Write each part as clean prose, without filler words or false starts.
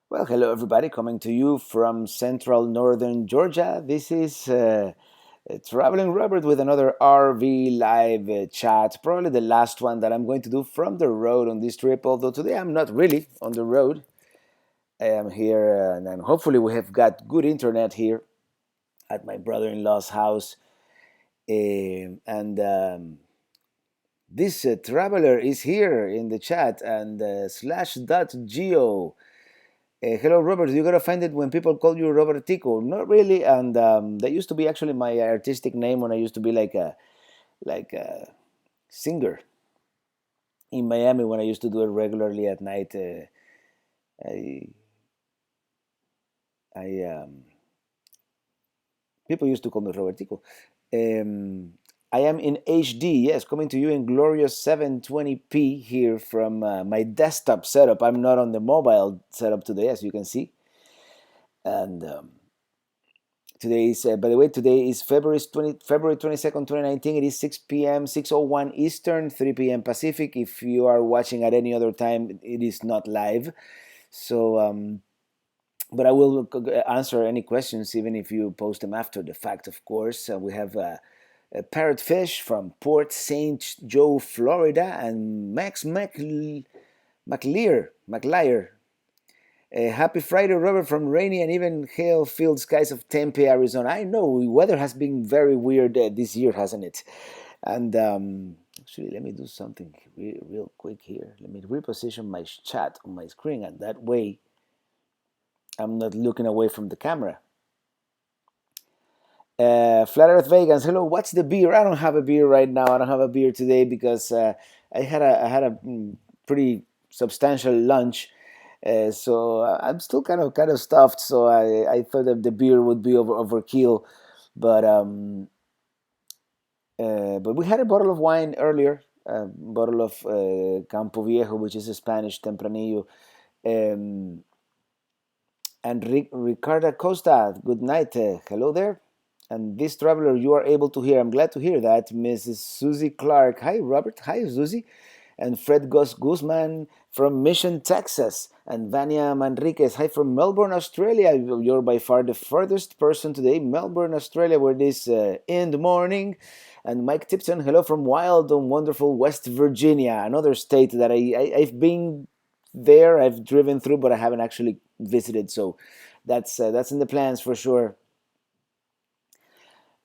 Well, hello everybody, coming to you from central northern Georgia. This is Traveling Robert with another RV live chat. Probably the last one that I'm going to do from the road on this trip, although today I'm not really on the road. I am here and hopefully we have got good internet here at my brother in law's house. And this traveler is here in the chat and slash dot geo. Hello, Robert. You gotta find it when people call you Robert Tico. Not really, and that used to be actually my artistic name when I used to be like a singer in Miami when I used to do it regularly at night. I, I People used to call me Robert Tico. Um, I am in HD, yes, coming to you in glorious 720p here from my desktop setup. I'm not on the mobile setup today, as you can see, and today is, by the way, today is February 22nd, 2019. It is 6 p.m., 6:01 Eastern, 3 p.m. Pacific. If you are watching at any other time, it is not live. So, but I will answer any questions, even if you post them after the fact, of course. We have a Parrotfish from Port St. Joe, Florida, and Max McLear. Happy Friday, Robert, from rainy and even hail-filled skies of Tempe, Arizona. I know weather has been very weird this year, hasn't it? And actually, let me do something real quick here. Let me reposition my chat on my screen, and that way I'm not looking away from the camera. Flat Earth Vegans, hello. What's the beer? I don't have a beer right now. I don't have a beer today because I had a pretty substantial lunch. So I'm still kind of stuffed. So I thought that the beer would be overkill, but but we had a bottle of wine earlier, a bottle of Campo Viejo, which is a Spanish Tempranillo. Um, and Ricardo Costa, good night. Hello there. And this traveler you are able to hear. I'm glad to hear that. Mrs. Susie Clark. Hi, Robert. Hi, Susie. And Fred Guzman from Mission, Texas. And Vania Manriquez. Hi from Melbourne, Australia. You're by far the furthest person today. Melbourne, Australia, where it is in the morning. And Mike Tipton. Hello from wild and wonderful West Virginia, another state that I've been there. I've driven through, but I haven't actually visited. So that's in the plans for sure.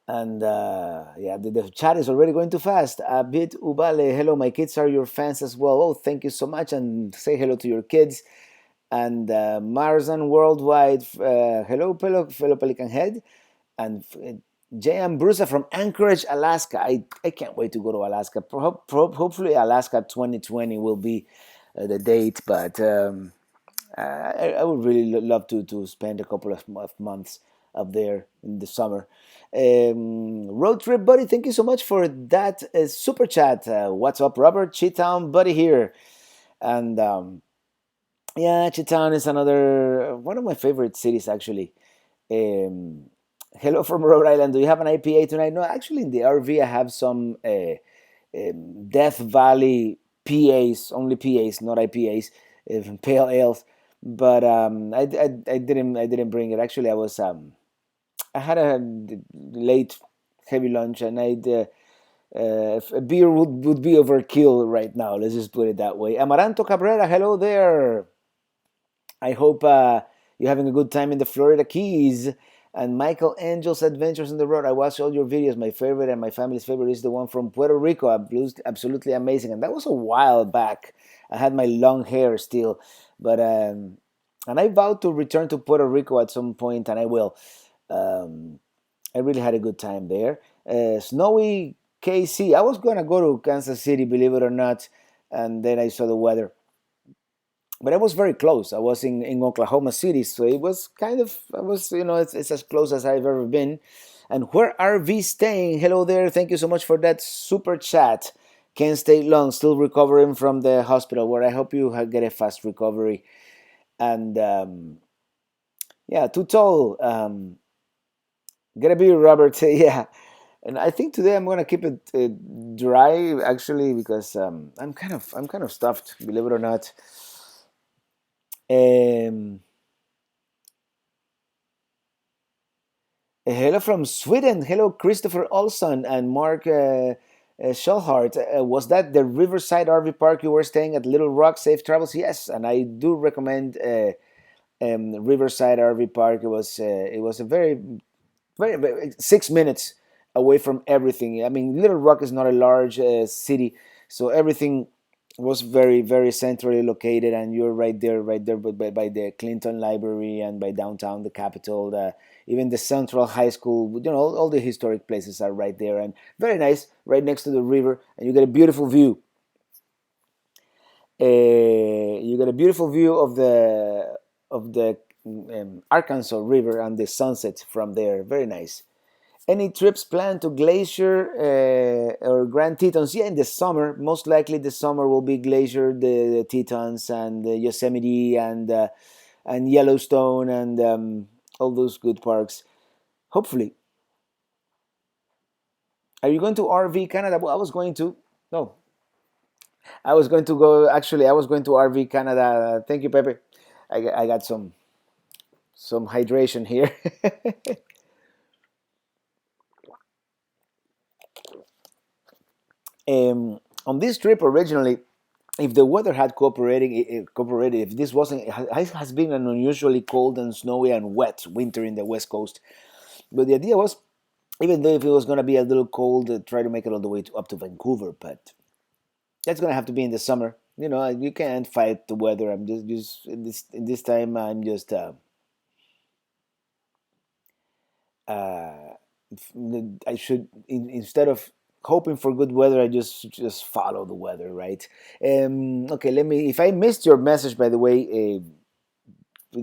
And yeah, the chat is already going too fast. Abid Ubale, hello, my kids are your fans as well. Oh, thank you so much, and say hello to your kids. And Marzan Worldwide, hello, fellow Pelican Head. And J.M. Brusa from Anchorage, Alaska. I can't wait to go to Alaska. Hopefully, Alaska 2020 will be the date, but I would really love to spend a couple of months up there in the summer. Road trip buddy, thank you so much for that super chat. What's up, Robert? Cheetown buddy here, and yeah, Cheetown is another one of my favorite cities actually. Um, Hello from Rhode Island. Do you have an IPA tonight? No, actually, in the RV I have some Death Valley PAs, only PAs, not IPAs, pale ales. But I didn't bring it. Actually, I had a late heavy lunch, and a beer would be overkill right now. Let's just put it that way. Amaranto Cabrera, hello there. I hope you're having a good time in the Florida Keys. And Michael Angel's Adventures on the Road. I watched all your videos. My favorite and my family's favorite is the one from Puerto Rico. Absolutely amazing. And that was a while back. I had my long hair still. But and I vowed to return to Puerto Rico at some point, and I will. Um, I really had a good time there. Snowy KC. I was gonna go to Kansas City, believe it or not, and then I saw the weather. But I was very close. I was in Oklahoma City, so it was kind of, I was, it's as close as I've ever been. And where are we staying? Hello there. Thank you so much for that super chat. Can't stay long. Still recovering from the hospital, where I hope you get a fast recovery. And yeah, too tall. Get a beer, Robert. Yeah. And I think today I'm gonna keep it dry, actually, because I'm kind of stuffed, believe it or not. Um, Hello from Sweden. Hello, Christopher Olson and Mark Schellhart. Was that the Riverside RV Park you were staying at Little Rock? Safe travels. Yes, and I do recommend Riverside RV Park. It was a very 6 minutes away from everything. I mean, Little Rock is not a large city, so everything was very centrally located, and you're right there by the Clinton Library and by downtown, the Capitol. Even the Central High School, all the historic places are right there, and very nice, right next to the river, and you get a beautiful view. You get a beautiful view of the Arkansas River and the sunset from there. Very nice. Any trips planned to Glacier or Grand Tetons? Yeah, in the summer. Most likely, the summer will be Glacier, the Tetons, and Yosemite, and Yellowstone, and all those good parks. Hopefully, are you going to RV Canada? Well, I was going to. No, I was going to go. Actually, I was going to RV Canada. Thank you, Pepe. I got some hydration here. On this trip originally, if the weather had cooperated, if this wasn't, it has been an unusually cold and snowy and wet winter in the West Coast. But the idea was, even though if it was going to be a little cold, try to make it all the way up to Vancouver. But that's going to have to be in the summer. You can't fight the weather. I'm just in this time. I'm just uh, I should instead of hoping for good weather, I just follow the weather, right? Okay, let me. If I missed your message, by the way,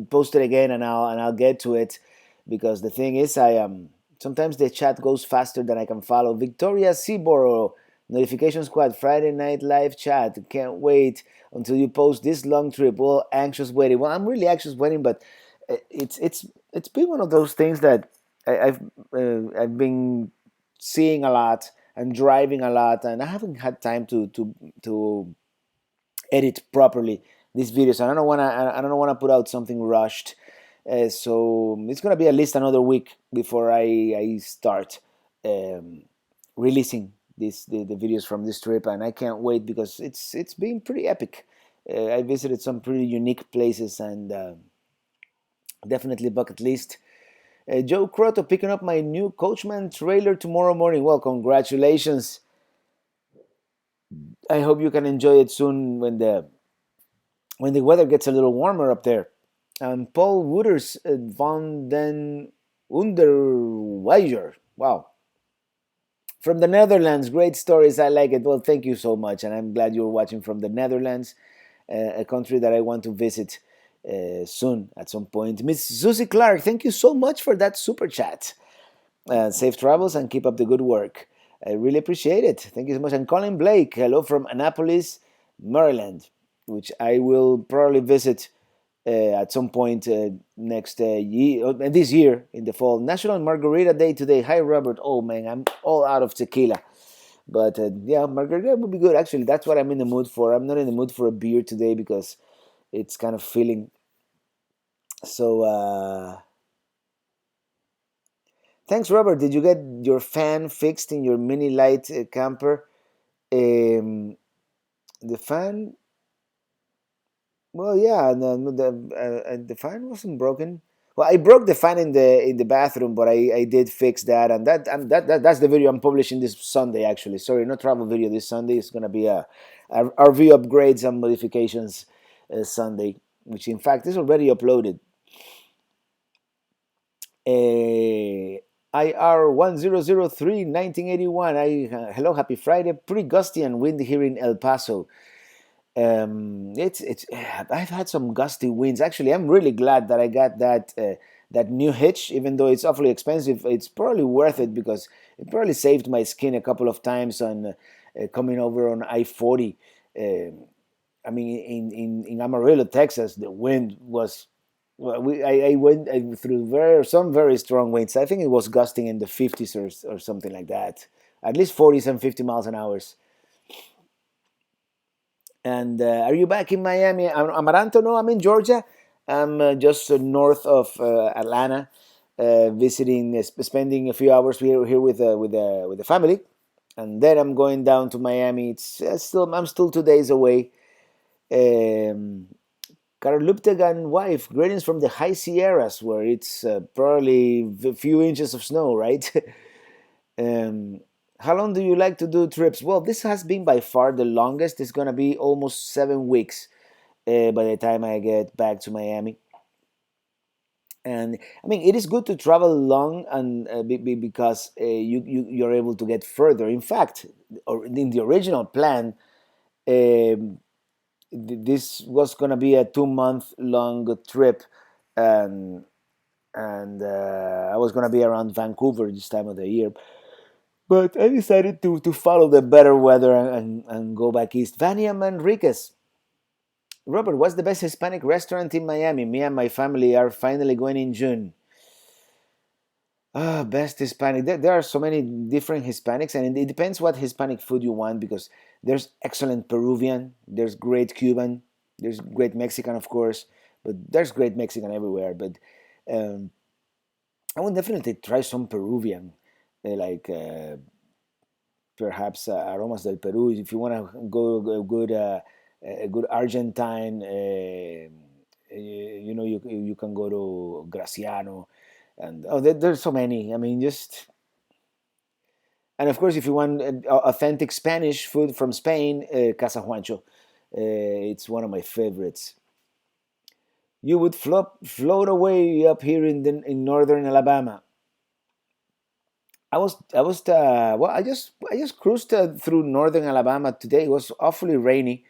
post it again, and I'll get to it, because the thing is, I sometimes the chat goes faster than I can follow. Victoria Seaborough, notification squad, Friday night live chat. Can't wait until you post this long trip. Well, anxious waiting. Well, I'm really anxious waiting, but it's been one of those things that I've been seeing a lot and driving a lot, and I haven't had time to edit properly these videos. And I don't want to put out something rushed. So it's gonna be at least another week before I start um, releasing the videos from this trip, and I can't wait because it's been pretty epic. I visited some pretty unique places, and definitely bucket list. Joe Croto picking up my new Coachman trailer tomorrow morning. Well, congratulations. I hope you can enjoy it soon when the weather gets a little warmer up there. And Paul Wooters van den Underweijer. Wow. From the Netherlands, great stories. I like it. Well, thank you so much. And I'm glad you're watching from the Netherlands, a country that I want to visit soon at some point. Miss Susie Clark, thank you so much for that super chat. Safe travels and keep up the good work. I really appreciate it. Thank you so much. And Colin Blake, hello from Annapolis, Maryland, which I will probably visit at some point next year, this year in the fall. National Margarita Day today. Hi, Robert. Oh man, I'm all out of tequila. But yeah, margarita would be good. Actually, that's what I'm in the mood for. I'm not in the mood for a beer today because it's kind of feeling so. Thanks, Robert. Did you get your fan fixed in your mini light camper? Um, the fan, well, yeah, the fan wasn't broken. Well, I broke the fan in the bathroom, but I did fix that, and that's the video I'm publishing this Sunday. Actually, sorry, not travel video this Sunday. It's gonna be a RV upgrades and modifications Sunday, which in fact is already uploaded. IR 1003 1981. Hello, happy Friday. Pretty gusty and windy here in El Paso. It's I've had some gusty winds. Actually, I'm really glad that I got that new hitch, even though it's awfully expensive. It's probably worth it because it probably saved my skin a couple of times on coming over on I-40. I mean, in Amarillo, Texas, the wind was. Well, I went through some very strong winds. I think it was gusting in the 50s or something like that. At least 40s and 50 miles an hour. And are you back in Miami? Amaranto? No, I'm in Georgia. I'm just north of Atlanta. visiting, spending a few hours here with the family, and then I'm going down to Miami. It's still I'm still 2 days away. Um, Karluptegan wife, greetings from the high Sierras, where it's probably a few inches of snow, right? um, how long do you like to do trips? Well, this has been by far the longest. It's gonna be almost 7 weeks by the time I get back to Miami. And I mean, it is good to travel long, and because you're able to get further. In fact, or in the original plan, um, this was going to be a 2 month long trip, and I was going to be around Vancouver this time of the year. But I decided to follow the better weather and go back east. Vania Manriquez. Robert, what's the best Hispanic restaurant in Miami? Me and my family are finally going in June. Ah, best Hispanic. There are so many different Hispanics, and it depends what Hispanic food you want because there's excellent Peruvian, there's great Cuban, there's great Mexican, of course, but there's great Mexican everywhere. But um, I would definitely try some Peruvian, like perhaps Aromas del Peru. If you want to go a good Argentine, you can go to Graciano, and there's so many. I mean, just and of course, if you want authentic Spanish food from Spain, Casa Juancho, it's one of my favorites. You would float away up here in northern Alabama. Well, I just cruised through northern Alabama today. It was awfully rainy.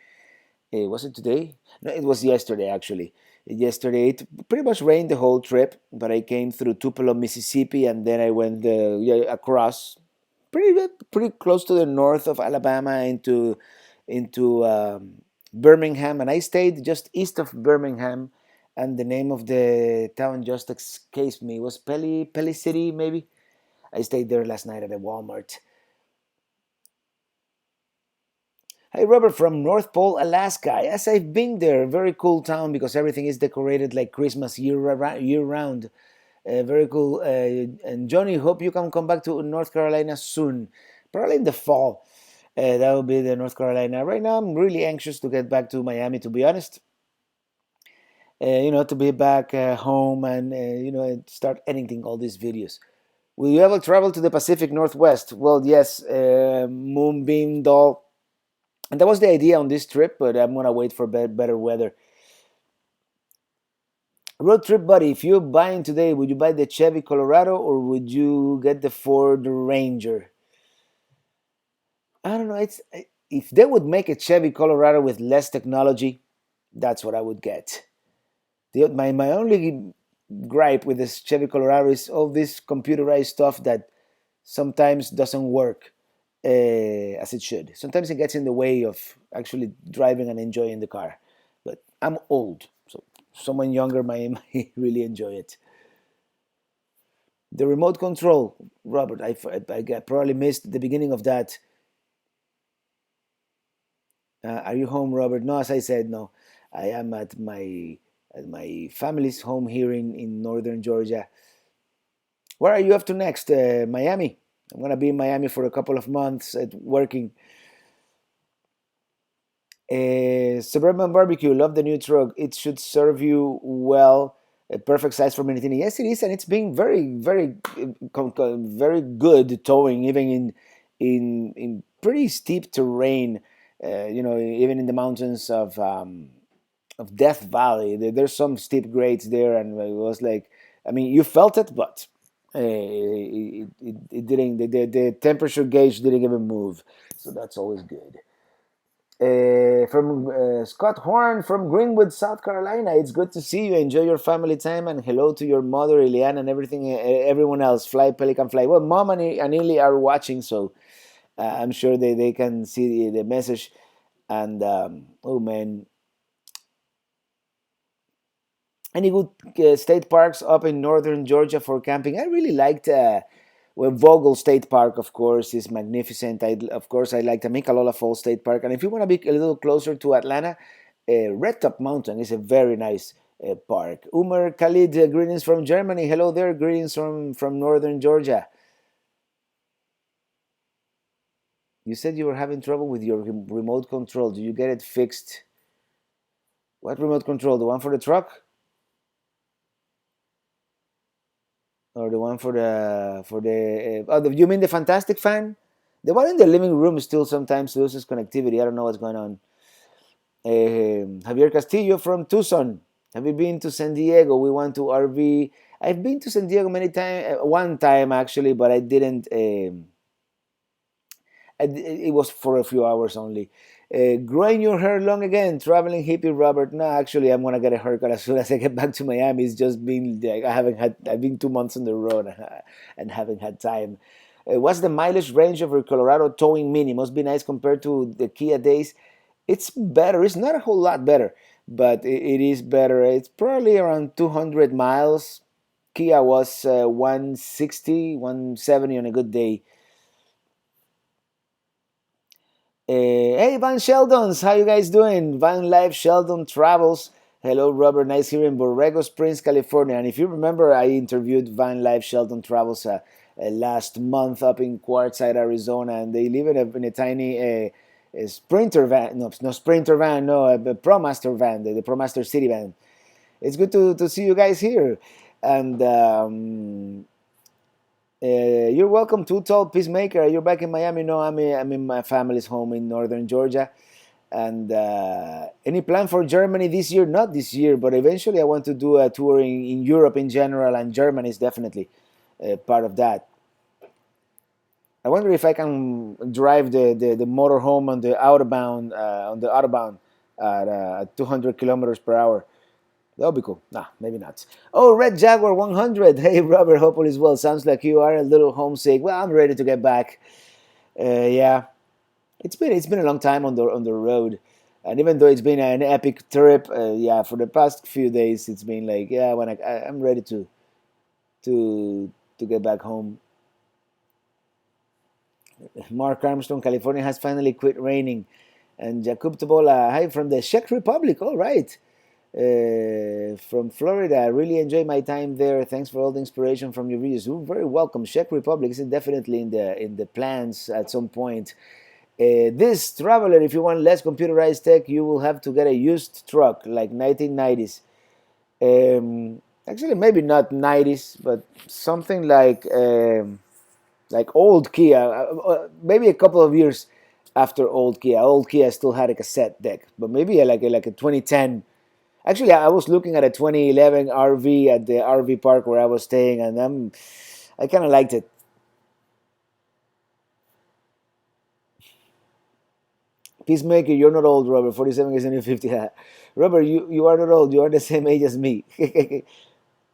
Was it today? No, it was yesterday actually. Yesterday it pretty much rained the whole trip, but I came through Tupelo, Mississippi, and then I went yeah, across pretty close to the north of Alabama into Birmingham, and I stayed just east of Birmingham, and the name of the town just escapes me. It was Pelly City, maybe. I stayed there last night at a Walmart. Hey Robert from North Pole, Alaska. Yes, I've been there. Very cool town because everything is decorated like Christmas year round. Very cool. And Johnny, hope you can come back to North Carolina soon. Probably in the fall. That will be the North Carolina. Right now, I'm really anxious to get back to Miami. To be honest, to be back home and start editing all these videos. Will you ever travel to the Pacific Northwest? Well, yes, Moonbeam Doll. And that was the idea on this trip, but I'm gonna wait for better weather. Road trip buddy, if you're buying today, would you buy the Chevy Colorado or would you get the Ford Ranger? I don't know. If they would make a Chevy Colorado with less technology, that's what I would get. My only gripe with this Chevy Colorado is all this computerized stuff that sometimes doesn't work as it should. Sometimes it gets in the way of actually driving and enjoying the car. But I'm old, so someone younger might really enjoy it. The remote control, Robert, probably missed the beginning of that. Are you home, Robert? No, as I said, no. I am at my family's home here in northern Georgia. Where are you up to next? Miami. I'm gonna be in Miami for a couple of months working. Suburban Barbecue, love the new truck. It should serve you well. A perfect size for anything. Yes, it is, and it's been very good towing, even in pretty steep terrain. Even in the mountains of Death Valley, there's some steep grades there, and it was like, I mean, you felt it, but it didn't. The temperature gauge didn't even move, so that's always good. From Scott Horn from Greenwood, South Carolina. It's good to see you. Enjoy your family time and hello to your mother, Eliana, and everyone else. Fly Pelican Fly. Well, Mom and Ili are watching, so I'm sure they can see the message. And oh man, any good state parks up in northern Georgia for camping? I really liked. Well, Vogel State Park, of course, is magnificent. Of course, I like Temecula Falls State Park. And if you want to be a little closer to Atlanta, Red Top Mountain is a very nice Park. Umar Khalid, greetings from Germany. Hello there, greetings from northern Georgia. You said you were having trouble with your remote control. Do you get it fixed? What remote control? The one for the truck, or the one you mean the Fantastic Fan? The one in the living room still sometimes loses connectivity. I don't know what's going on. Javier Castillo from Tucson. Have you been to San Diego? We want to RV. I've been to San Diego many times. One time actually, but I didn't. It was for a few hours only. Growing your hair long again, traveling hippie Robert. No, actually, I'm gonna get a haircut as soon as I get back to Miami. It's just been like I've been 2 months on the road and haven't had time. What's the mileage range of your Colorado towing mini? Must be nice compared to the Kia days. It's better. It's not a whole lot better, but it is better. It's probably around 200 miles. Kia was 160, 170 on a good day. Hey, Van Sheldons, how you guys doing? Van Life Sheldon Travels. Hello, Robert. Nice here in Borrego Springs, California. And if you remember, I interviewed Van Life Sheldon Travels last month up in Quartzsite, Arizona, and they live in a tiny Sprinter van. No, no Sprinter van. No, a ProMaster van, the ProMaster City van. It's good to see you guys here. And you're welcome, Too Tall Peacemaker. You're back in Miami. No, I'm in my family's home in northern Georgia. And any plan for Germany this year? Not this year, but eventually I want to do a tour in Europe in general, and Germany is definitely part of that. I wonder if I can drive the motorhome on the autobahn at 200 kilometers per hour. That would be cool. Nah, maybe not. Oh, Red Jaguar 100. Hey, Robert, hope all is well. Sounds like you are a little homesick. Well, I'm ready to get back. Yeah, it's been a long time on the road, and even though it's been an epic trip, yeah, for the past few days, it's been like, yeah, I'm ready to get back home. Mark Armstrong, California has finally quit raining, and Jakub Tobola, hi from the Czech Republic. All right. From Florida. I really enjoy my time there. Thanks for all the inspiration from your videos. You're very welcome. Czech Republic is definitely in the plans at some point. This traveler, if you want less computerized tech, you will have to get a used truck like 1990s. Actually, maybe not 90s, but something like old Kia. Maybe a couple of years after old Kia. Old Kia still had a cassette deck, but maybe like a 2010. Actually, I was looking at a 2011 RV at the RV park where I was staying, and I kind of liked it. Peacemaker, you're not old, Robert. 47 is only 50. Robert, you are not old. You are the same age as me.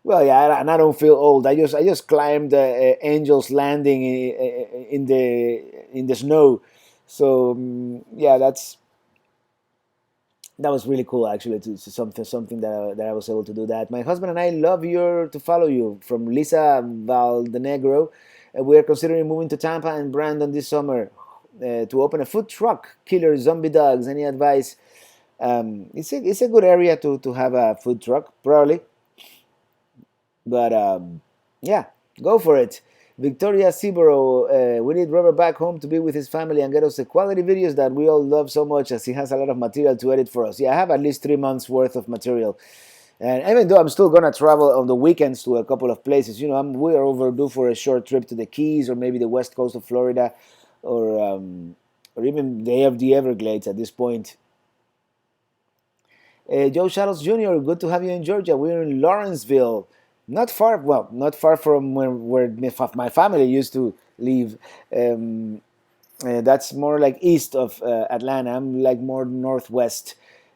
Well, yeah, and I don't feel old. I just climbed Angel's Landing in the snow. So yeah, that was really cool actually something that I was able to do that. My husband and I love your to follow you from Lisa Valdenegro. We are considering moving to Tampa and Brandon this summer to open a food truck. Killer zombie dogs. Any advice? It's a good area to have a food truck probably, but yeah, go for it. Victoria Siboro, we need Robert back home to be with his family and get us the quality videos that we all love so much, as he has a lot of material to edit for us. Yeah, I have at least 3 months worth of material. And even though I'm still gonna travel on the weekends to a couple of places, we are overdue for a short trip to the Keys or maybe the west coast of Florida, or even the Everglades at this point. Joe Shadows Jr., good to have you in Georgia. We're in Lawrenceville, not far from where my family used to live. Um, that's more like east of Atlanta. I'm like more northwest.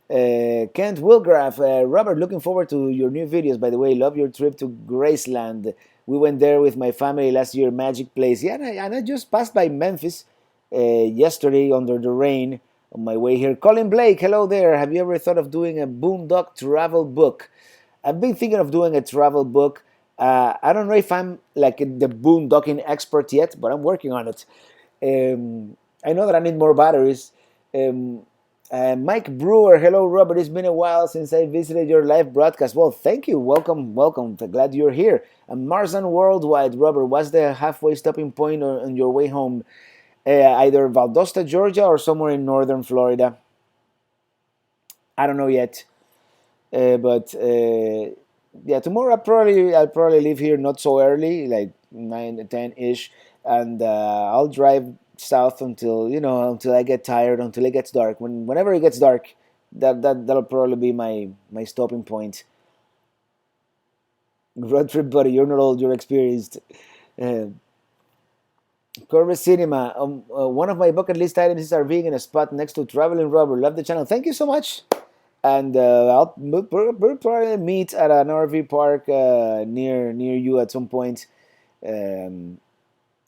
Kent Wilgraff, Robert, looking forward to your new videos. By the way, love your trip to Graceland. We went there with my family last year. Magic place. Yeah, and I just passed by Memphis yesterday under the rain on my way here. Colin Blake, hello there. Have you ever thought of doing a boondock travel book? I've been thinking of doing a travel book. I don't know if I'm like the boondocking expert yet, but I'm working on it. I know that I need more batteries. Um, Mike Brewer, hello Robert. It's been a while since I visited your live broadcast. Well, thank you. Welcome, welcome. Glad you're here. And Marzan Worldwide, Robert, what's the halfway stopping point on your way home? Either Valdosta, Georgia, or somewhere in northern Florida. I don't know yet. But yeah, tomorrow I'll probably leave here not so early, like 9 10 ish, and I'll drive south until until I get tired, until it gets dark. Whenever it gets dark, that'll probably be my stopping point. Road trip, buddy. You're not old. You're experienced. Uh, Corvus Cinema. One of my bucket list items is RVing in a spot next to Traveling Rubber. Love the channel. Thank you so much. And we'll probably meet at an RV park near you at some point. Um,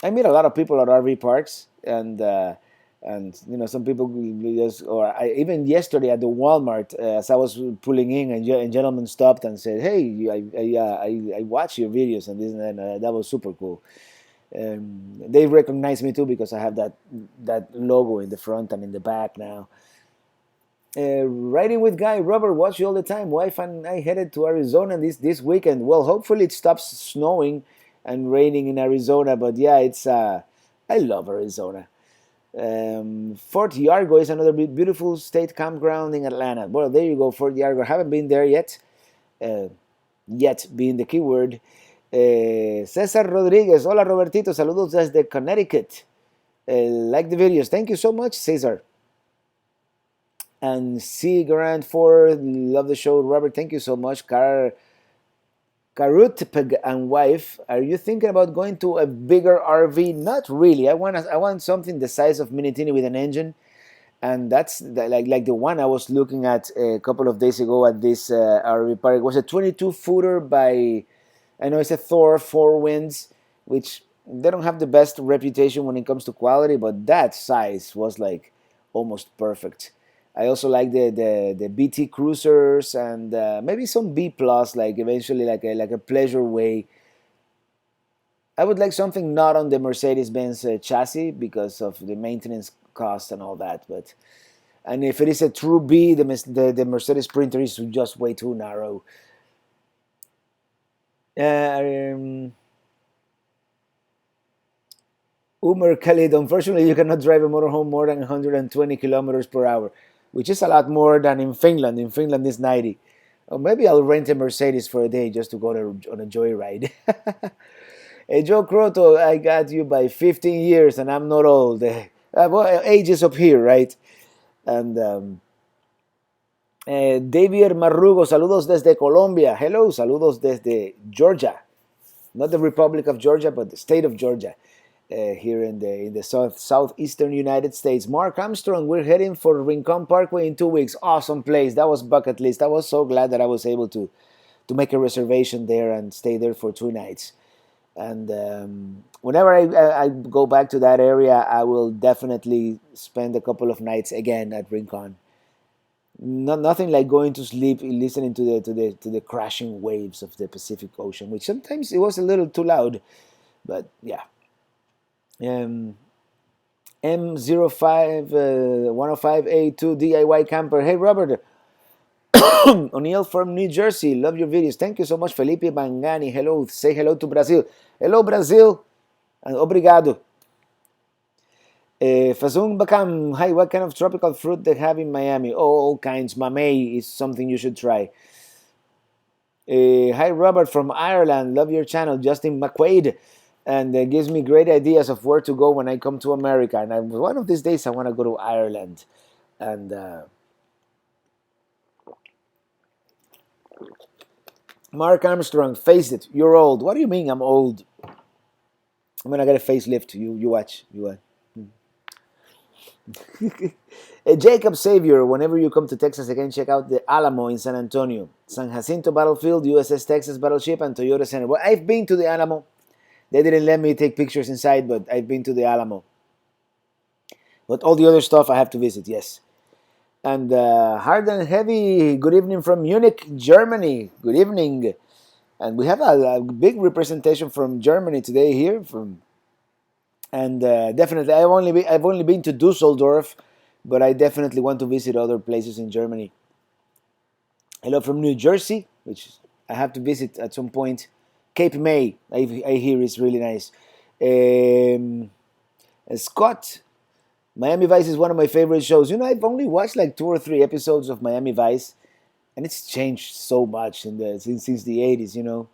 I meet a lot of people at RV parks, and some people will just even yesterday at the Walmart, as I was pulling in, and a gentleman stopped and said, "Hey, I watch your videos and this and that." And that was super cool. They recognize me too because I have that logo in the front and in the back now. Riding with Guy, Robert, watch you all the time. Wife and I headed to Arizona this weekend. Well, hopefully it stops snowing and raining in Arizona. But yeah, it's I love Arizona. Fort Yargo is another beautiful state campground in Atlanta. Well, there you go, Fort Yargo. Haven't been there yet. Uh, yet being the key word. Cesar Rodriguez, hola Robertito, saludos desde Connecticut. Like the videos. Thank you so much, Cesar. And C. Grant Ford, love the show. Robert, thank you so much. Karutpeg and wife, are you thinking about going to a bigger RV? Not really. I want something the size of Minitini with an engine, and that's like the one I was looking at a couple of days ago at this RV park. It was a 22 footer by, I know it's a Thor Four Winds, which they don't have the best reputation when it comes to quality, but that size was like almost perfect. I also like the BT cruisers and maybe some B plus, like eventually like a pleasure way. I would like something not on the Mercedes Benz chassis because of the maintenance cost and all that. But and if it is a true B, the Mercedes Sprinter is just way too narrow. Um, Umar Khalid, unfortunately, you cannot drive a motorhome more than 120 kilometers per hour, which is a lot more than in Finland. In Finland, it's 90. Or maybe I'll rent a Mercedes for a day just to go on a joyride. Hey, Joe Croto, I got you by 15 years, and I'm not old. Well, age is up here, right? And David Marrugo, saludos desde Colombia. Hello, saludos desde Georgia. Not the Republic of Georgia, but the state of Georgia. Here in the southeastern United States. Mark Armstrong, we're heading for Rincon Parkway in 2 weeks. Awesome place. That was bucket list. I was so glad that I was able to make a reservation there and stay there for 2 nights. And whenever I go back to that area, I will definitely spend a couple of nights again at Rincon. Nothing like going to sleep listening to the crashing waves of the Pacific Ocean, which sometimes it was a little too loud, but yeah. Um, M05 105A2 DIY camper. Hey Robert, O'Neill from New Jersey. Love your videos. Thank you so much, Felipe Mangani. Hello, say hello to Brazil. Hello Brazil, and obrigado. Fazung Bakam. Hi, what kind of tropical fruit they have in Miami? Oh, all kinds. Mamey is something you should try. Hi Robert from Ireland. Love your channel. Justin McQuaid. And gives me great ideas of where to go when I come to America. And one of these days, I want to go to Ireland. And Mark Armstrong, face it, you're old. What do you mean I'm old? I'm gonna get a facelift. You watch. You watch. Jacob Savior, whenever you come to Texas again, check out the Alamo in San Antonio, San Jacinto Battlefield, USS Texas Battleship, and Toyota Center. Well, I've been to the Alamo. They didn't let me take pictures inside, but I've been to the Alamo. But all the other stuff I have to visit, yes. And Hard and Heavy, good evening from Munich, Germany. Good evening. And we have a big representation from Germany today here. And definitely, I've only been to Dusseldorf, but I definitely want to visit other places in Germany. Hello from New Jersey, which I have to visit at some point. Cape May, I hear is really nice. Um, Scott, Miami Vice is one of my favorite shows. I've only watched like 2 or 3 episodes of Miami Vice, and it's changed so much since the 80s.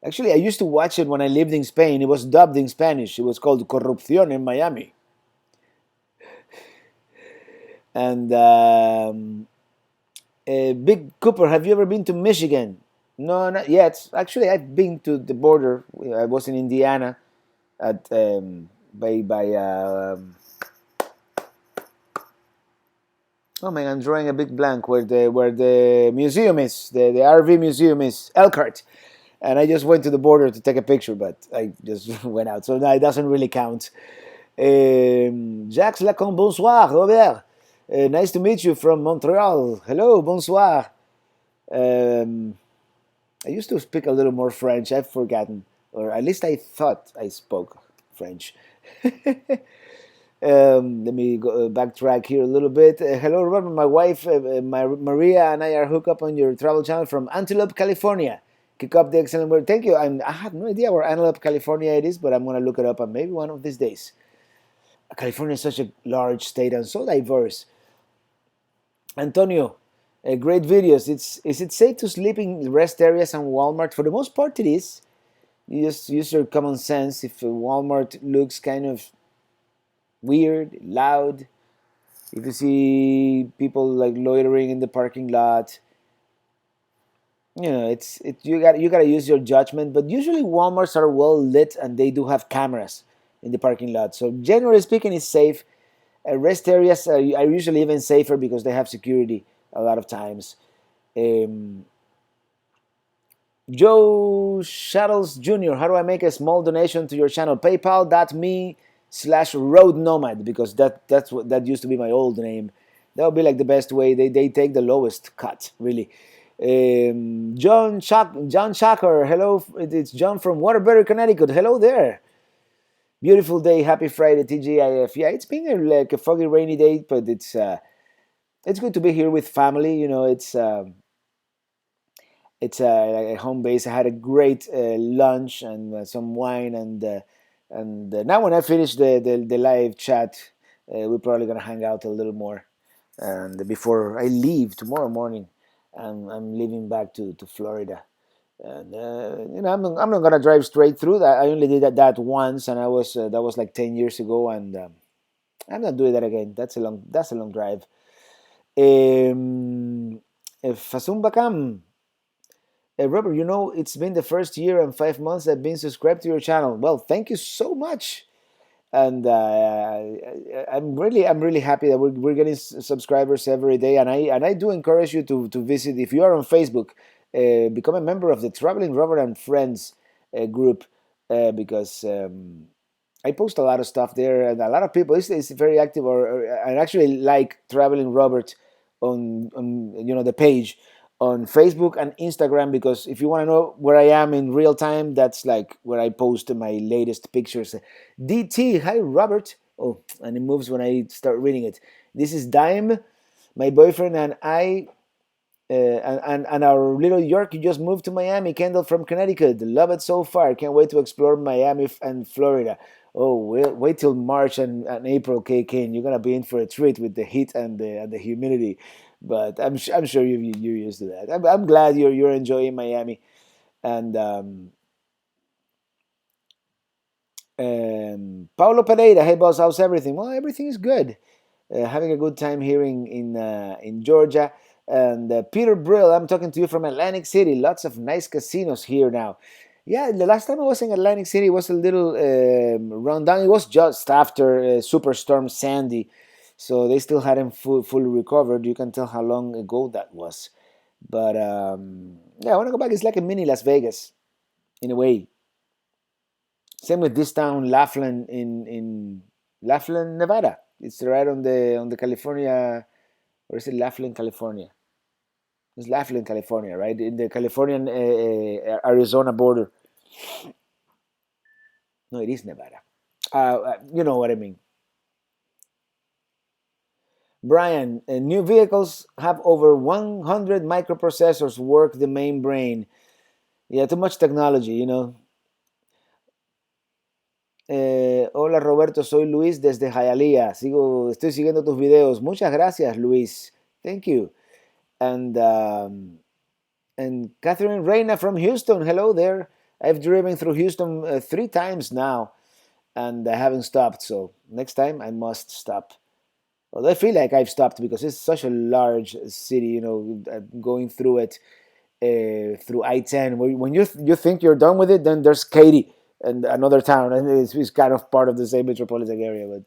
Actually, I used to watch it when I lived in Spain. It was dubbed in Spanish. It was called Corrupción in Miami. And Big Cooper, have you ever been to Michigan? No, not yet. Actually, I've been to the border. I was in Indiana at by oh man, I'm drawing a big blank where the museum is, the RV museum is, Elkhart, and I just went to the border to take a picture, but I just went out, so no, it doesn't really count. Jacques Lacombe, bonsoir, Robert. Nice to meet you from Montreal. Hello, bonsoir. Um, I used to speak a little more French. I've forgotten, or at least I thought I spoke French. Let me go, backtrack here a little bit. Hello, Robert. My wife, Maria, and I are hooked up on your travel channel from Antelope, California. Keep up the excellent work. Thank you. I have no idea where Antelope, California it is, but I'm going to look it up and maybe one of these days. California is such a large state and so diverse. Antonio, great videos. Is it safe to sleep in rest areas and Walmart? For the most part, it is. You just use your common sense. If a Walmart looks kind of weird, loud, if you see people like loitering in the parking lot, you gotta use your judgment. But usually WalMarts are well lit and they do have cameras in the parking lot. So generally speaking, it's safe. Rest areas are usually even safer because they have security a lot of times. Um, Joe Shuttles Jr., how do I make a small donation to your channel? PayPal.me/Road Nomad, because that used to be my old name. That would be like the best way. They take the lowest cut, really. John Shacker, hello. It's John from Waterbury, Connecticut. Hello there. Beautiful day. Happy Friday, TGIF. Yeah, it's been like a foggy, rainy day, but it's good to be here with family. It's a home base. I had a great lunch and some wine, and now when I finish the live chat, we're probably gonna hang out a little more, and before I leave tomorrow morning, I'm leaving back to Florida, and I'm not gonna drive straight through. That I only did that once, and that was like 10 years ago, and I'm not doing that again. That's a long drive. Um, Fasum Bakam. Robert, it's been the first year and 5 months I've been subscribed to your channel. Well, thank you so much, and I'm really happy that we're getting subscribers every day. And I do encourage you to visit, if you are on Facebook, become a member of the Traveling Robert and Friends group, because I post a lot of stuff there, and a lot of people is very active, and actually like Traveling Robert on the page on Facebook and Instagram, because if you want to know where I am in real time, that's like where I post my latest pictures. DT, hi Robert. Oh, and it moves when I start reading it. This is Dime, my boyfriend, and I and our little Yorkie just moved to Miami. Kendall from Connecticut. Love it so far. Can't wait to explore Miami and Florida. Oh, wait till March and April, KK. You're gonna be in for a treat with the heat and the humidity. But I'm sure you're used to that. I'm glad you're enjoying Miami. And Paulo Pereira, hey boss, how's everything? Well, everything is good. Having a good time here in Georgia. And Peter Brill, I'm talking to you from Atlantic City. Lots of nice casinos here now. Yeah, the last time I was in Atlantic City was a little run down. It was just after Superstorm Sandy, so they still hadn't fully recovered. You can tell how long ago that was. But yeah, I want to go back. It's like a mini Las Vegas in a way. Same with this town, Laughlin, in Laughlin, Nevada. It's right on the California, or is it Laughlin, California? It's Laughlin, California, right in the Californian Arizona border. No, it is Nevada. You know what I mean. Brian, new vehicles have over 100 microprocessors work the main brain. Yeah, too much technology, you know. Hola Roberto, soy Luis desde Hialeah. Estoy siguiendo tus videos. Muchas gracias, Luis. Thank you. And Catherine Reina from Houston. Hello there. I've driven through Houston 3 times now, and I haven't stopped. So next time I must stop. Well, I feel like I've stopped because it's such a large city. You know, going through it through I-10. When you think you're done with it, then there's Katy and another town, and it's kind of part of the same metropolitan area. But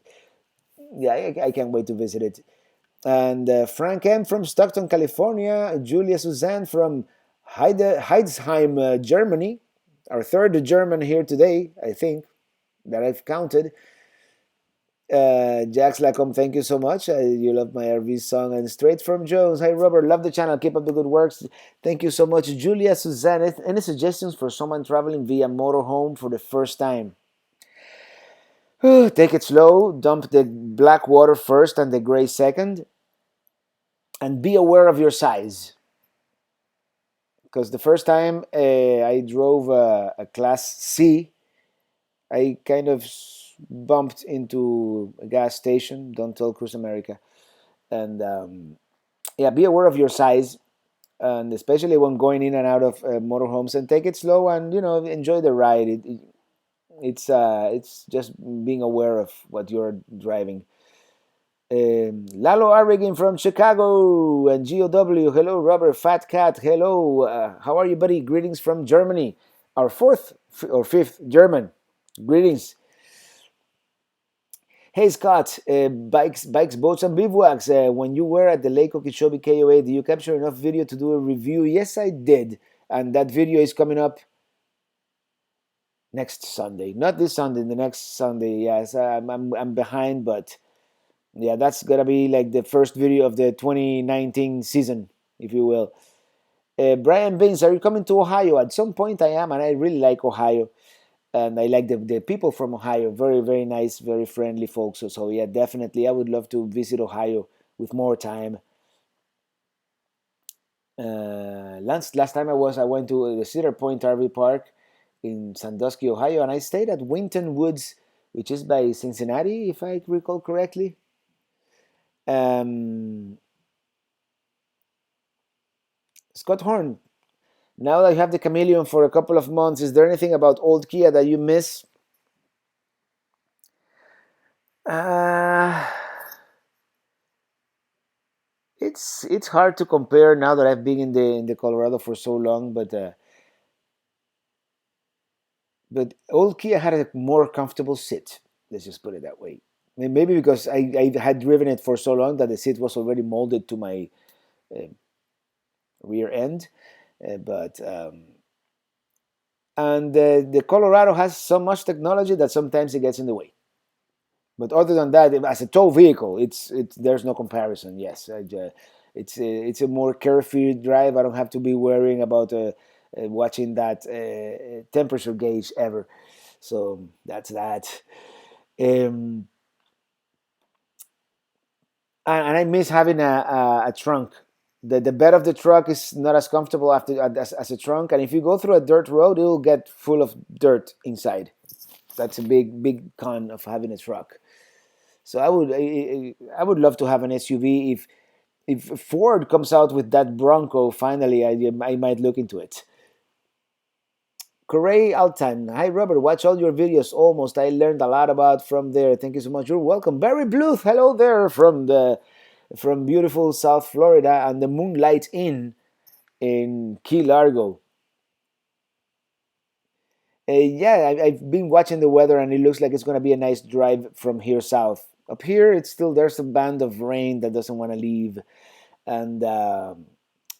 yeah, I can't wait to visit it. And Frank M. from Stockton, California. Julia Suzanne from Heidsheim, Germany. Our third German here today, I think, that I've counted. Jax Lacombe, thank you so much. You love my RV song. And Straight from Jones. Hi, Robert. Love the channel. Keep up the good works. Thank you so much. Julia Suzanne, any suggestions for someone traveling via motorhome for the first time? Take it slow. Dump the black water first and the gray second. And be aware of your size. Because the first time I drove a Class C, I kind of bumped into a gas station. Don't tell Cruise America. And yeah, be aware of your size, and especially when going in and out of motorhomes. And take it slow, and enjoy the ride. It's just being aware of what you're driving. Lalo Arrigin from Chicago and GOW. Hello, Robert Fat Cat. Hello, how are you, buddy? Greetings from Germany. Our fourth or fifth German. Greetings. Hey Scott, bikes, boats, and bivouacs. When you were at the Lake Okeechobee KOA, did you capture enough video to do a review? Yes, I did, and that video is coming up next Sunday. Not this Sunday, the next Sunday. Yes, I'm behind, but yeah, that's gonna be like the first video of the 2019 season, if you will. Brian Baines, are you coming to Ohio? At some point, I am, and I really like Ohio. And I like the people from Ohio. Very, very nice, very friendly folks. So yeah, definitely, I would love to visit Ohio with more time. Last time I went to the Cedar Point RV Park in Sandusky, Ohio, and I stayed at Winton Woods, which is by Cincinnati, if I recall correctly. Um, Scott Horn, now that you have the Chameleon for a couple of months, is there anything about old Kia that you miss? Uh, it's hard to compare now that I've been in the Colorado for so long, but old Kia had a more comfortable seat. Let's just put it that way. I mean, maybe because I had driven it for so long that the seat was already molded to my uh, rear end, but and the Colorado has so much technology that sometimes it gets in the way. But other than that, as a tow vehicle, it's there's no comparison. Yes, it's a more carefree drive. I don't have to be worrying about watching that temperature gauge ever. So that's that. Um, and I miss having a trunk. The bed of the truck is not as comfortable as a trunk, and if you go through a dirt road, it will get full of dirt inside. That's a big con of having a truck. So I would love to have an SUV. If Ford comes out with that Bronco finally, I might look into it. Corey Altan, hi Robert, watch all your videos almost. I learned a lot about from there. Thank you so much. You're welcome. Barry Bluth, hello there from beautiful South Florida and the Moonlight Inn in Key Largo. Yeah, I've been watching the weather and it looks like it's going to be a nice drive from here south. Up here, it's still there's a band of rain that doesn't want to leave, and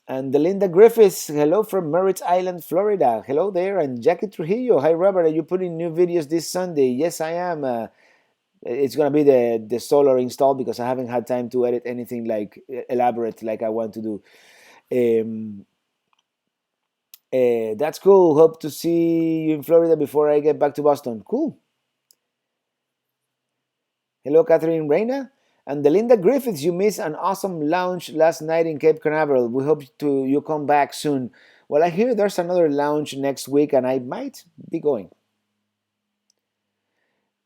Delinda Griffiths, hello from Merritt Island, Florida. Hello there, and Jackie Trujillo. Hi Robert, are you putting new videos this Sunday? Yes, I am. It's gonna be the solar install because I haven't had time to edit anything like elaborate like I want to do. Um, that's cool. Hope to see you in Florida before I get back to Boston. Cool. Hello, Catherine Reina. And Delinda Griffiths, you missed an awesome lounge last night in Cape Canaveral. We hope to you come back soon. Well, I hear there's another lounge next week, and I might be going.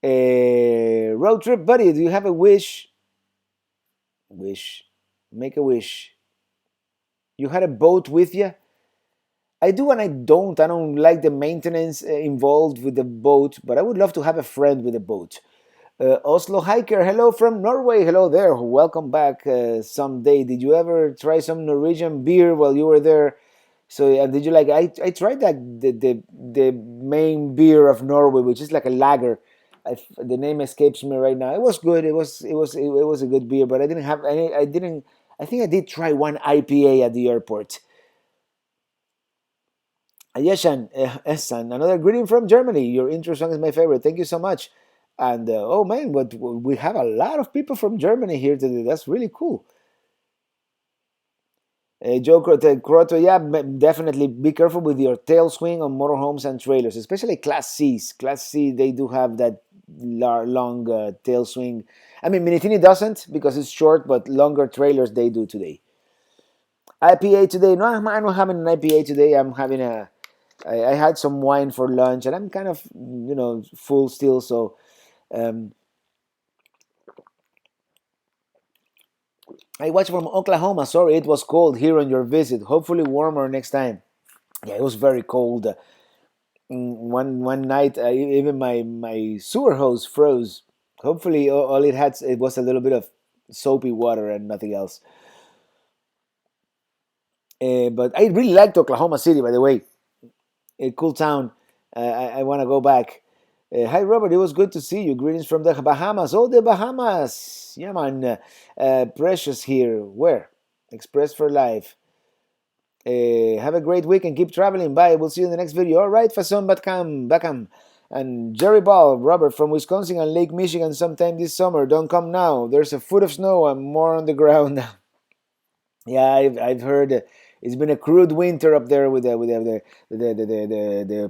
Road trip buddy, do you have a wish? Wish, make a wish. You had a boat with you? I do and I don't. I don't like the maintenance involved with the boat, but I would love to have a friend with a boat. Oslo Hiker, hello from Norway. Hello there. Welcome back someday. Did you ever try some Norwegian beer while you were there? So, and did you like? I tried that the main beer of Norway, which is like a lager. The name escapes me right now. It was good. It was a good beer, but I didn't have any. I didn't. I think I did try one IPA at the airport. Yeshan, Ehsan, another greeting from Germany. Your intro song is my favorite. Thank you so much. And oh man, but we have a lot of people from Germany here today. That's really cool. Joe Croto, yeah, definitely be careful with your tail swing on motorhomes and trailers, especially Class C's. Class C, they do have that long tail swing. I mean, Minitini doesn't because it's short, but longer trailers they do today. IPA today? No, I'm not having an IPA today. I'm having a. I had some wine for lunch, and I'm kind of full still. So um, I watched from Oklahoma. Sorry, it was cold here on your visit. Hopefully warmer next time. Yeah, it was very cold. One night, even my sewer hose froze. Hopefully, all it was a little bit of soapy water and nothing else. But I really liked Oklahoma City, by the way. A cool town. I want to go back. Hi, Robert. It was good to see you. Greetings from the Bahamas. Oh, the Bahamas. Yeah, man. Precious here. Where? Express for Life. Have a great week and keep traveling. Bye. We'll see you in the next video. All right, Fason Bakam. And Jerry Ball, Robert from Wisconsin and Lake Michigan sometime this summer. Don't come now. There's a foot of snow and more on the ground now. Yeah, I've heard it's been a crude winter up there with the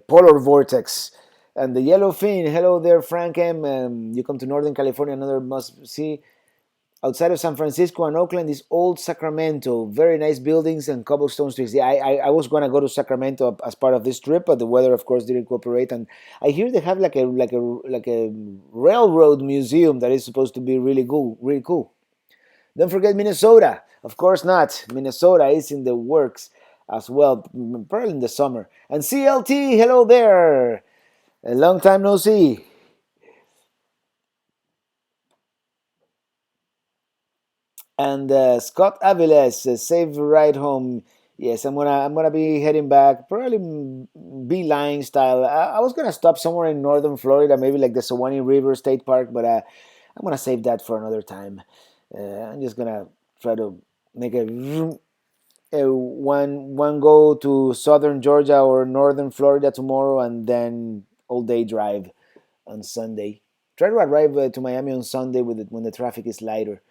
polar vortex and the yellowfin. Hello there, Frank M. You come to Northern California, another must see. Outside of San Francisco and Oakland is Old Sacramento. Very nice buildings and cobblestone streets. Yeah, I was gonna go to Sacramento as part of this trip, but the weather, of course, didn't cooperate. And I hear they have like a railroad museum that is supposed to be really cool, really cool. Don't forget Minnesota. Of course not. Minnesota is in the works as well, probably in the summer. And CLT, hello there. A long time no see. And Scott Aviles, safe ride home. Yes, I'm gonna be heading back, probably beeline style. I was gonna stop somewhere in northern Florida, maybe like the Sewanee River State Park, but I'm gonna save that for another time. I'm just gonna try to make one go to southern Georgia or northern Florida tomorrow, and then all day drive on Sunday. Try to arrive to Miami on Sunday when the traffic is lighter.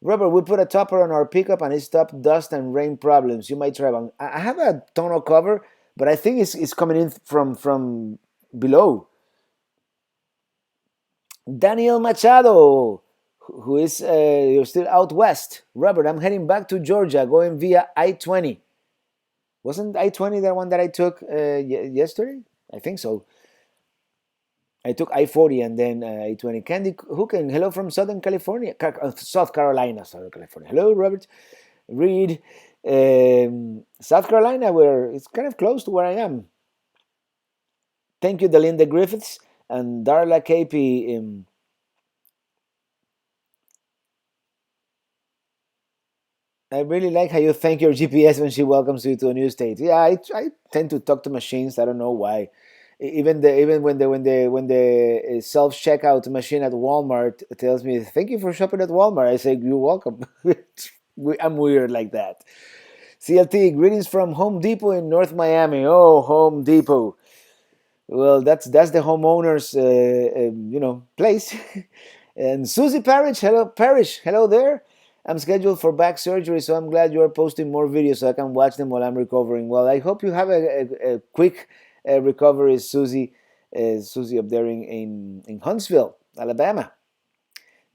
Robert, we put a topper on our pickup and it stopped dust and rain problems. You might try one. I have a tonneau cover, but I think it's coming in from below. Daniel Machado, who is you're still out west. Robert, I'm heading back to Georgia, going via I-20. Wasn't I-20 the one that I took yesterday? I think so. I took I-40 and then I-20. Candy Hooken, hello from Southern California, South Carolina, Southern California. Hello, Robert. Reed, South Carolina, where it's kind of close to where I am. Thank you, Delinda Griffiths and Darla KP. I really like how you thank your GPS when she welcomes you to a new state. Yeah, I tend to talk to machines. I don't know why. Even when the self checkout machine at Walmart tells me thank you for shopping at Walmart, I say you're welcome. I'm weird like that. CLT, greetings from Home Depot in North Miami. Oh, Home Depot. Well, that's the homeowner's place. And Susie Parrish, hello there. I'm scheduled for back surgery, so I'm glad you are posting more videos so I can watch them while I'm recovering. Well, I hope you have a quick recovery, Susie. Susie up there in Huntsville, Alabama.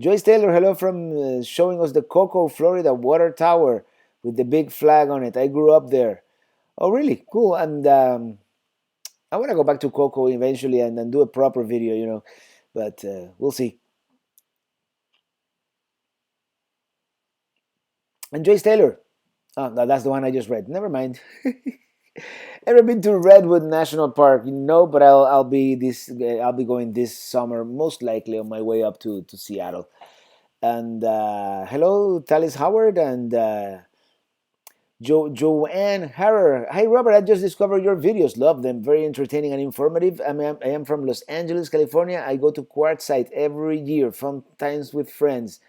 Joyce Taylor, hello from showing us the Cocoa, Florida water tower with the big flag on it. I grew up there. Oh, really? Cool. And I want to go back to Cocoa eventually and do a proper video, but we'll see. And Joyce Taylor. Oh, no, that's the one I just read. Never mind. Ever been to Redwood National Park? No, but I'll be going this summer, most likely on my way up to Seattle. And hello, Talis Howard and Joanne Harrer. Hi, Robert. I just discovered your videos. Love them. Very entertaining and informative. I am from Los Angeles, California. I go to Quartzsite every year, fun times with friends.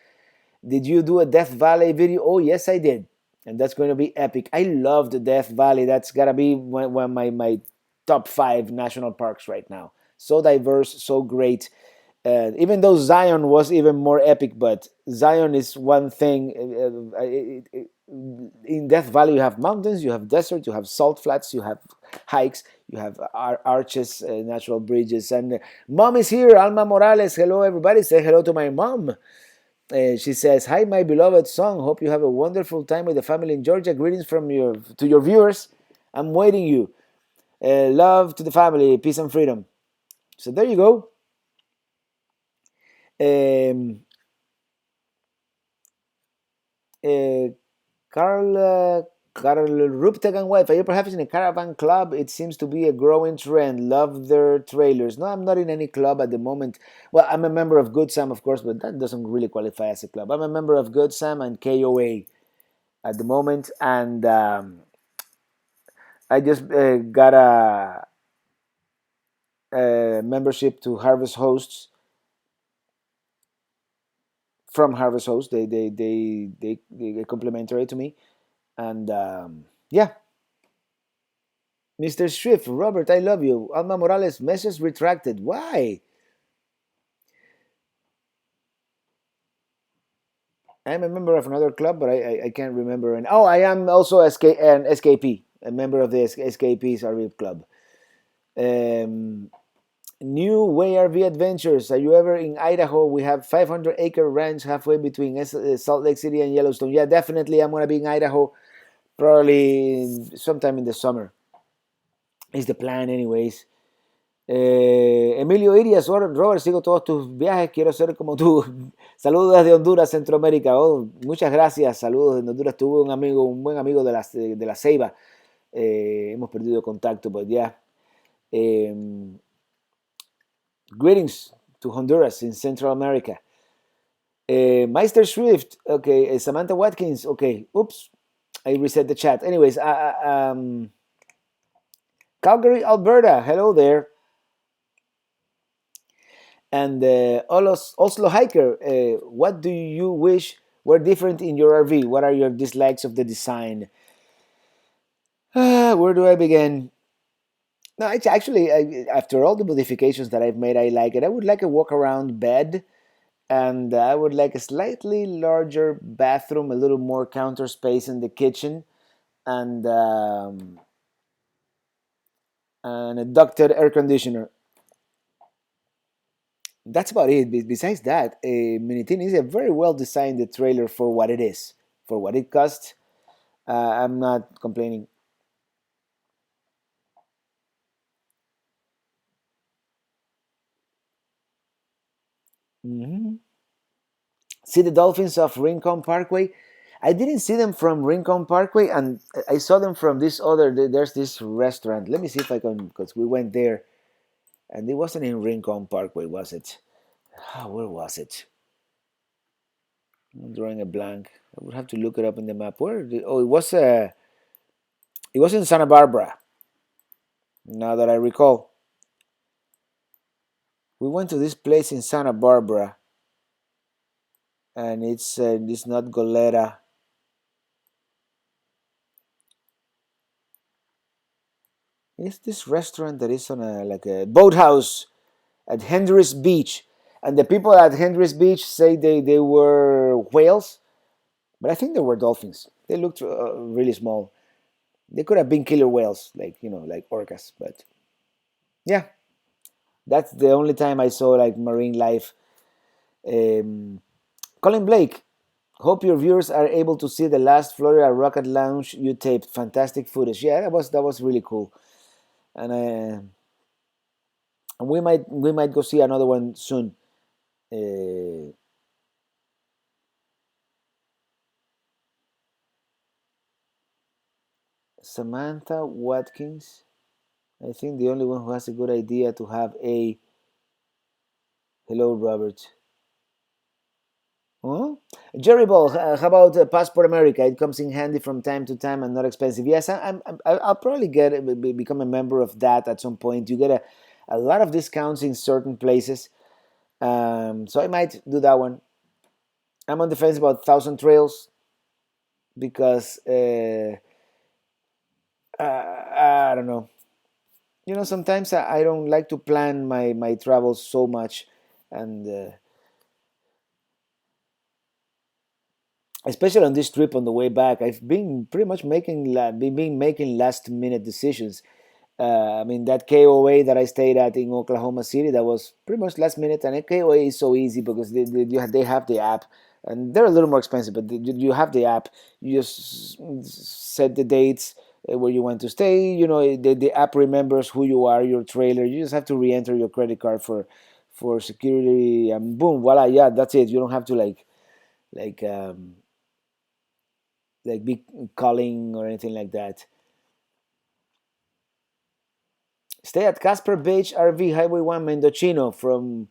Did you do a Death Valley video? Oh, yes, I did. And that's going to be epic. I love the Death Valley. That's got to be one of my top five national parks right now. So diverse, so great. Even though Zion was even more epic, but Zion is one thing. In Death Valley, you have mountains, you have desert, you have salt flats, you have hikes, you have arches, natural bridges. And mom is here, Alma Morales. Hello, everybody. Say hello to my mom. She says, "Hi, my beloved son. Hope you have a wonderful time with the family in Georgia. Greetings from your viewers. I'm waiting you. Love to the family, peace and freedom." So there you go. Um, uh, Carl, Carl Rupteg and wife. Are you perhaps in a caravan club? It seems to be a growing trend. Love their trailers. No, I'm not in any club at the moment. Well, I'm a member of Good Sam, of course, but that doesn't really qualify as a club. I'm a member of Good Sam and KOA at the moment, and I just got a membership to Harvest Hosts from Harvest Hosts. They complimentary to me, and yeah. Mr. Swift, Robert, I love you. Alma Morales, message retracted. Why? I'm a member of another club, but I can't remember. And oh, I am also an SKP, a member of the SKP's RV club. Um, New Way RV Adventures. Are you ever in Idaho? We have 500-acre ranch halfway between Salt Lake City and Yellowstone. Yeah, definitely. I'm gonna be in Idaho probably sometime in the summer. Is the plan, anyways. Emilio Irias, Robert, sigo todos tus viajes, quiero ser como tú. Saludos desde Honduras, Centroamérica. Oh, muchas gracias, saludos desde Honduras. Tuve un amigo, un buen amigo de la Ceiba. Hemos perdido contacto, pues ya. Greetings to Honduras in Central America. Meister Swift, okay. Samantha Watkins, okay. Oops, I reset the chat. Anyways, Calgary, Alberta, hello there. And Oslo Hiker, what do you wish were different in your RV? What are your dislikes of the design? Where do I begin? No, it's actually, after all the modifications that I've made, I like it. I would like a walk around bed, and I would like a slightly larger bathroom, a little more counter space in the kitchen, and a ducted air conditioner. That's about it. Besides that, Minitin is a very well designed trailer for what it is, for what it costs. I'm not complaining. Hmm. See the dolphins of Rincon Parkway? I didn't see them from Rincon Parkway, and I saw them from this other. There's this restaurant. Let me see if I can, because we went there, and it wasn't in Rincon Parkway, was it? Where was it? I'm drawing a blank. I would have to look it up in the map. Oh, it was in Santa Barbara. Now that I recall, we went to this place in Santa Barbara, and it's not Goleta. It's this restaurant that is on a like a boathouse at Hendris Beach, and the people at Hendris Beach say they were whales, but I think they were dolphins. They looked really small. They could have been killer whales, like like orcas. But yeah, that's the only time I saw like marine life. Um, Colin Blake, hope your viewers are able to see the last Florida Rocket Lounge you taped. Fantastic footage. Yeah, that was really cool. And we might go see another one soon. Uh, Samantha Watkins, I think the only one who has a good idea to have a hello, Robert. Huh? Jerry Ball, how about Passport America? It comes in handy from time to time and not expensive. Yes, I'll probably become a member of that at some point. You get a lot of discounts in certain places, so I might do that one. I'm on the fence about Thousand Trails because I don't know. Sometimes I don't like to plan my travels so much, and especially on this trip on the way back, I've been pretty much been making last minute decisions. I mean, that KOA that I stayed at in Oklahoma City, that was pretty much last minute. And a KOA is so easy because they have the app, and they're a little more expensive, but you have the app. You just set the dates where you want to stay. The app remembers who you are, your trailer. You just have to re-enter your credit card for security, and boom, voila, yeah, that's it. You don't have to like um, be calling or anything like that. Stay at Casper Beach RV Highway 1 Mendocino. From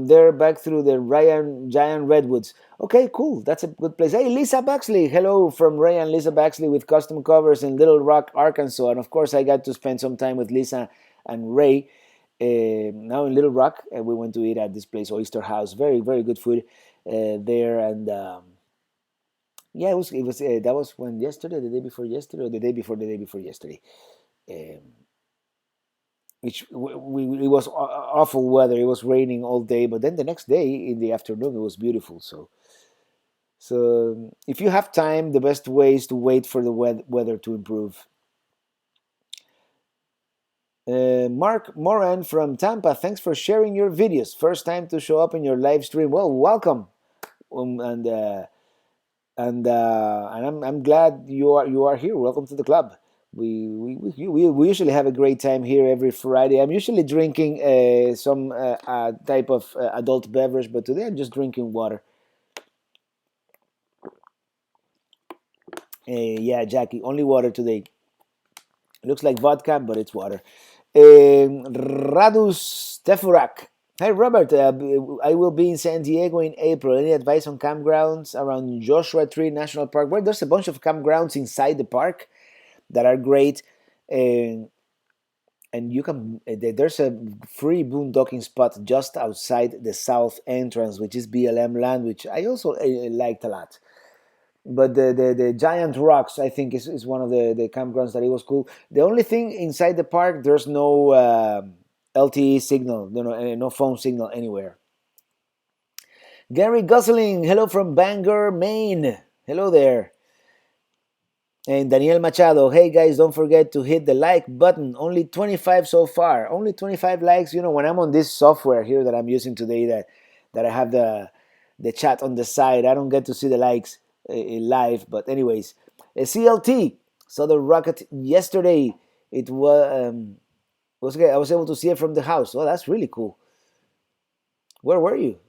there back through the Ryan Giant Redwoods. Okay, cool. That's a good place. Hey, Lisa Baxley. Hello from Ray and Lisa Baxley with custom covers in Little Rock, Arkansas. And of course, I got to spend some time with Lisa and Ray now in Little Rock. We went to eat at this place, Oyster House. Very, very good food there. And yeah, it was that was when yesterday, the day before yesterday, or the day before yesterday. Um, which it was awful weather. It was raining all day, but then the next day in the afternoon it was beautiful. So if you have time, the best way is to wait for the weather to improve. Mark Moran from Tampa, thanks for sharing your videos. First time to show up in your live stream. Well, welcome, um, and uh, and I'm glad you are here. Welcome to the club. We usually have a great time here every Friday. I'm usually drinking some type of adult beverage, but today I'm just drinking water. Yeah, Jackie, only water today. Looks like vodka, but it's water. Radus Tefurak. Hi, Robert. I will be in San Diego in April. Any advice on campgrounds around Joshua Tree National Park? Well, there's a bunch of campgrounds inside the park that are great. And you can there's a free boondocking spot just outside the south entrance, which is BLM land, which I also liked a lot. But the giant rocks, I think, is one of the campgrounds that it was cool. The only thing inside the park, there's no LTE signal, no phone signal anywhere. Gary Gosling, hello from Bangor, Maine. Hello there. And Daniel Machado, hey guys, don't forget to hit the like button. Only 25 so far. Only 25 likes. When I'm on this software here that I'm using today, that I have the chat on the side, I don't get to see the likes live. But anyways, CLT saw the rocket yesterday. It was okay. I was able to see it from the house. Oh, that's really cool. Where were you?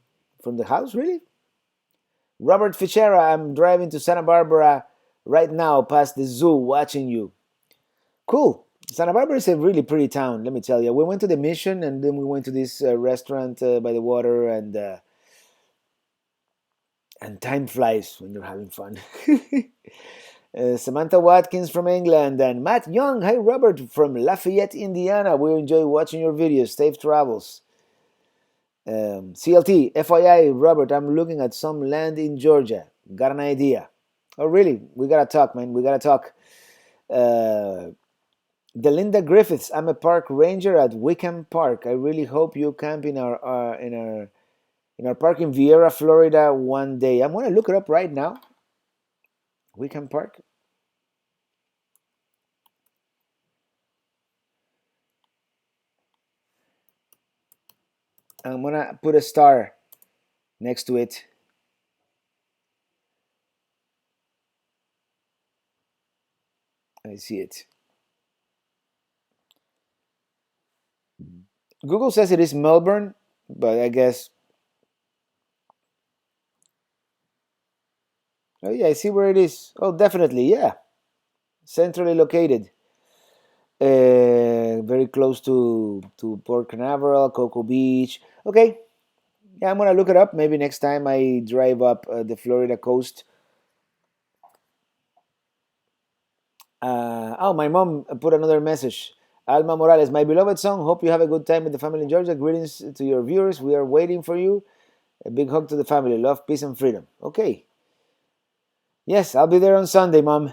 From the house, really? Robert Fichera, I'm driving to Santa Barbara right now past the zoo watching you. Cool. Santa Barbara is a really pretty town, let me tell you. We went to the Mission, and then we went to this restaurant by the water, and time flies when you're having fun. Samantha Watkins from England, and Matt Young. Hi, Robert from Lafayette, Indiana. We enjoy watching your videos. Safe travels. CLT, FYI, Robert, I'm looking at some land in Georgia. Got an idea. Oh, really? We gotta talk, man. We gotta talk. Uh, Delinda Griffiths, I'm a park ranger at Wickham Park. I really hope you camp in our park in Vieira, Florida one day. I'm gonna look it up right now. Wickham Park. I'm gonna put a star next to it. I see it. Google says it is Melbourne, but I guess. Oh yeah, I see where it is. Oh, definitely, yeah, centrally located. Very close to Port Canaveral, Cocoa Beach. Okay, yeah, I'm gonna look it up. Maybe next time I drive up the Florida coast. Oh, my mom put another message. Alma Morales, my beloved song. Hope you have a good time with the family in Georgia. Greetings to your viewers. We are waiting for you. A big hug to the family. Love, peace, and freedom. Okay. Yes, I'll be there on Sunday, mom.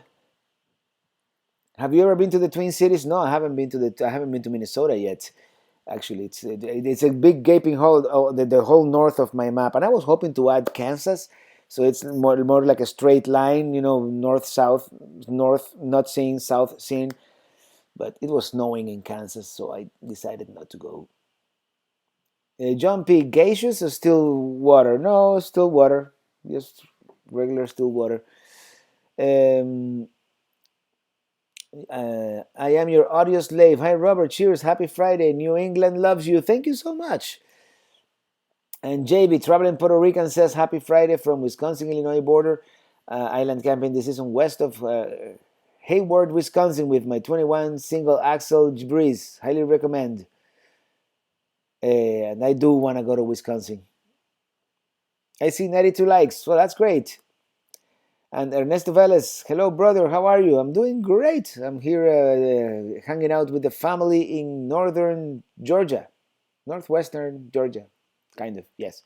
Have you ever been to the Twin Cities? No, I haven't been to I haven't been to Minnesota yet. Actually, it's a big gaping hole, oh, the whole north of my map, and I was hoping to add Kansas, so it's more like a straight line, north south, north not seeing, south seeing. But it was snowing in Kansas, so I decided not to go. John P. Gaseous or still water? No, still water, just regular still water. Um, I am your audio slave. Hi, Robert. Cheers. Happy Friday. New England loves you. Thank you so much. And JB, traveling Puerto Rican, says Happy Friday from Wisconsin Illinois border. Island camping this season west of Hayward, Wisconsin, with my 21 single axle Breeze. Highly recommend. And I do want to go to Wisconsin. I see 92 likes. Well, that's great. And Ernesto Velez, hello, brother. How are you? I'm doing great. I'm here hanging out with the family in northern Georgia, northwestern Georgia, kind of, yes.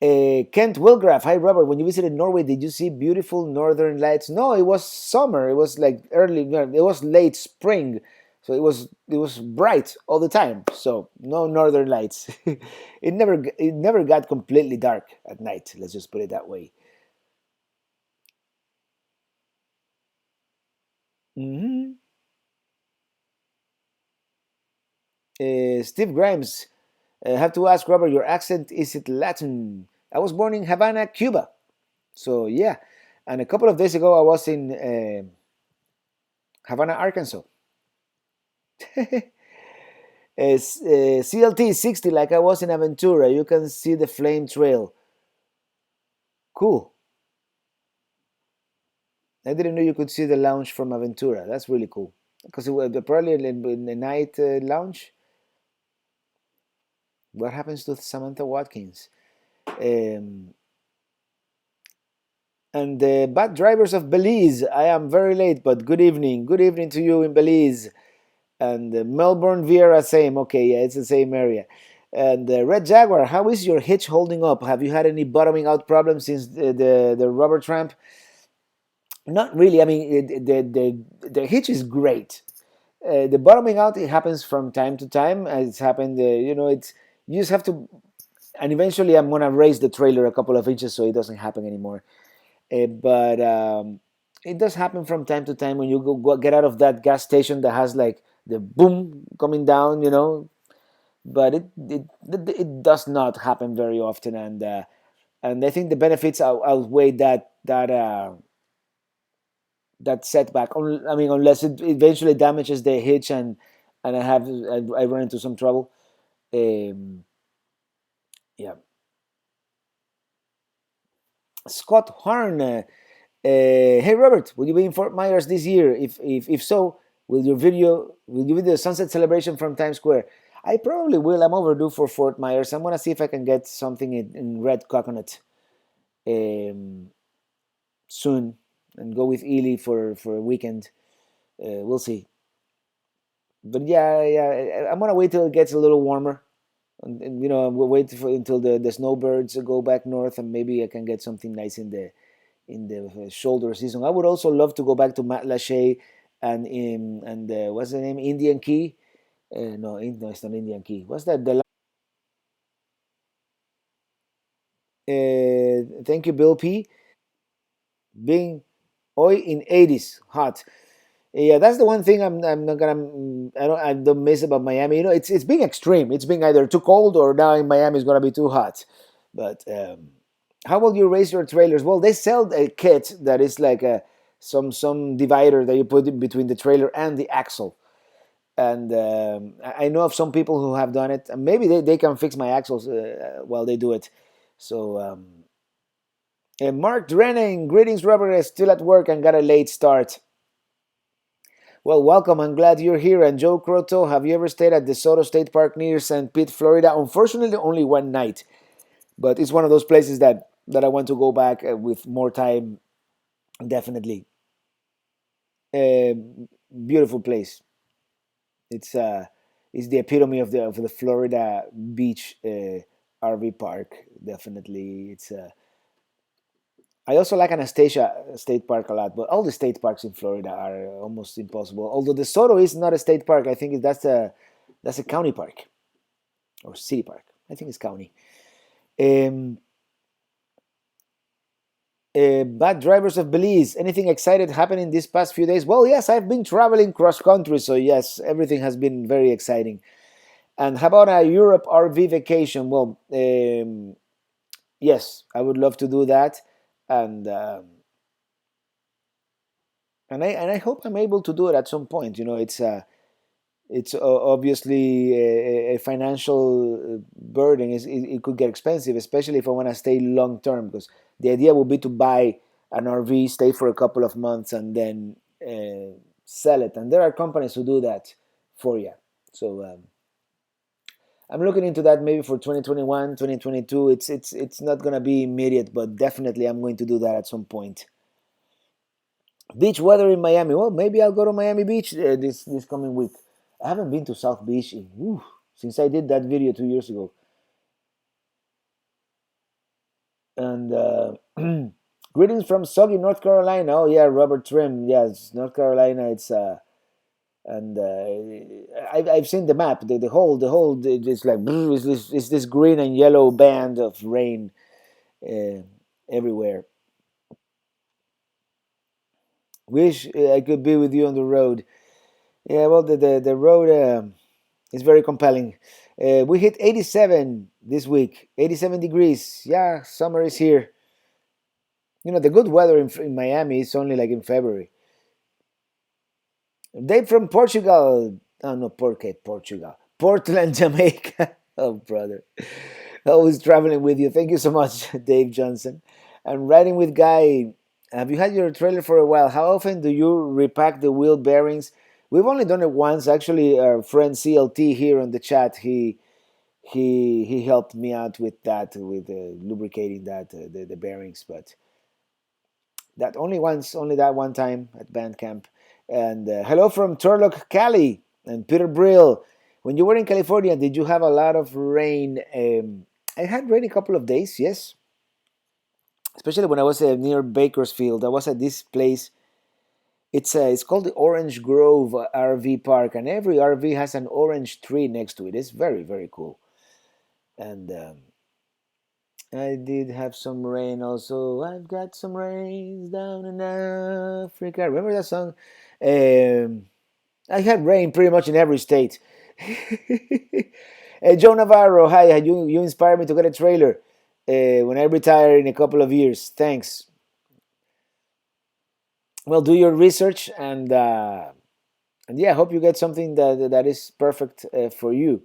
Kent Wilgraf, hi Robert. When you visited Norway, did you see beautiful northern lights? No, it was summer. It was like early. It was late spring, so it was bright all the time. So no northern lights. it never got completely dark at night. Let's just put it that way. Hmm. Steve Grimes, I have to ask Robert, your accent, is it Latin? I was born in Havana, Cuba. So yeah, and a couple of days ago I was in Havana, Arkansas. CLT 60, like I was in Aventura. You can see the flame trail. Cool. I didn't know you could see the lounge from Aventura. That's really cool. Because it was probably in the night lounge. What happens to Samantha Watkins? Um, and the bad drivers of Belize. I am very late, but good evening. Good evening to you in Belize. And Melbourne, Vieira, same. Okay, yeah, it's the same area. And Red Jaguar, how is your hitch holding up? Have you had any bottoming out problems since the rubber tramp? Not really. I mean, the hitch is great. The bottoming out, it happens from time to time. It's happened. It's you just have to. And eventually, I'm gonna raise the trailer a couple of inches so it doesn't happen anymore. But it does happen from time to time when you get out of that gas station that has like the boom coming down, But it does not happen very often, and I think the benefits outweigh that setback. I mean, unless it eventually damages the hitch and I run into some trouble. Um, yeah, Scott Horn. Hey Robert, will you be in Fort Myers this year? If so, will you video sunset celebration from Times Square? I probably will. I'm overdue for Fort Myers. I'm gonna see if I can get something in red coconut um, soon and go with Ely for a weekend. We'll see. But yeah, yeah, I'm gonna wait till it gets a little warmer, and we'll wait until the snowbirds go back north, and maybe I can get something nice in the shoulder season. I would also love to go back to Matlacha and what's the name? Indian Key. No, no, it's not Indian Key. What's that? Thank you, Bill P. Being oi in 80s hot. Yeah, that's the one thing I'm not gonna I don't miss about Miami. It's being extreme. It's being either too cold or now in Miami it's gonna be too hot. But how will you raise your trailers? Well, they sell a kit that is like some divider that you put in between the trailer and the axle. And I know of some people who have done it, and maybe they can fix my axles while they do it. So Mark Drenning, greetings, Robert. Still at work and got a late start. Well, welcome. I'm glad you're here. And Joe Croto, have you ever stayed at the Soto State Park near St. Pete, Florida? Unfortunately, only one night, but it's one of those places that I want to go back with more time. Definitely, uh, beautiful place. It's it's the epitome of the Florida beach RV park. Definitely, it's. I also like Anastasia State Park a lot, but all the state parks in Florida are almost impossible. Although the Soto is not a state park, I think that's a county park or city park. I think it's county. Um, Bad drivers of Belize. Anything excited happening these past few days? Well, yes, I've been traveling cross country, so yes, everything has been very exciting. And how about a Europe RV vacation? Well, yes, I would love to do that, and and I hope I'm able to do it at some point. You know, it's obviously a financial burden. It could get expensive, especially if I want to stay long term. Because the idea would be to buy an RV, stay for a couple of months, and then sell it. And there are companies who do that for you. So I'm looking into that maybe for 2021, 2022. It's not gonna be immediate, but definitely I'm going to do that at some point. Beach weather in Miami. Well, maybe I'll go to Miami Beach this coming week. I haven't been to South Beach since I did that video 2 years ago. And greetings from soggy North Carolina. Oh yeah, Robert Trim. Yes, North Carolina. It's and I've seen the map. The whole it's like it's this green and yellow band of rain uh, everywhere. Wish I could be with you on the road. Yeah, well, the road is very compelling. We hit 87 this week, 87 degrees. Yeah, summer is here. You know, the good weather in Miami is only like in February. Dave from Portugal. Oh, no, Portugal. Portland, Jamaica. Oh, brother. Always traveling with you. Thank you so much, Dave Johnson. And riding with Guy. Have you had your trailer for a while? How often do you repack the wheel bearings? We've only done it once. Actually, our friend CLT here on the chat, he helped me out with that, with lubricating the bearings. But that only that one time at band camp. And hello from Turlock, Cali, and Peter Brill. When you were in California, did you have a lot of rain? I had rain a couple of days, yes. Especially when I was near Bakersfield. I was at this place. It's called the Orange Grove RV Park, and every RV has an orange tree next to it. It's very very cool. And I did have some rain also. I've got some rains down in Africa. Remember that song? Um, I had rain pretty much in every state. Joe Navarro, hi. You inspired me to get a trailer when I retire in a couple of years. Thanks. Well, do your research and yeah, I hope you get something that is perfect for you.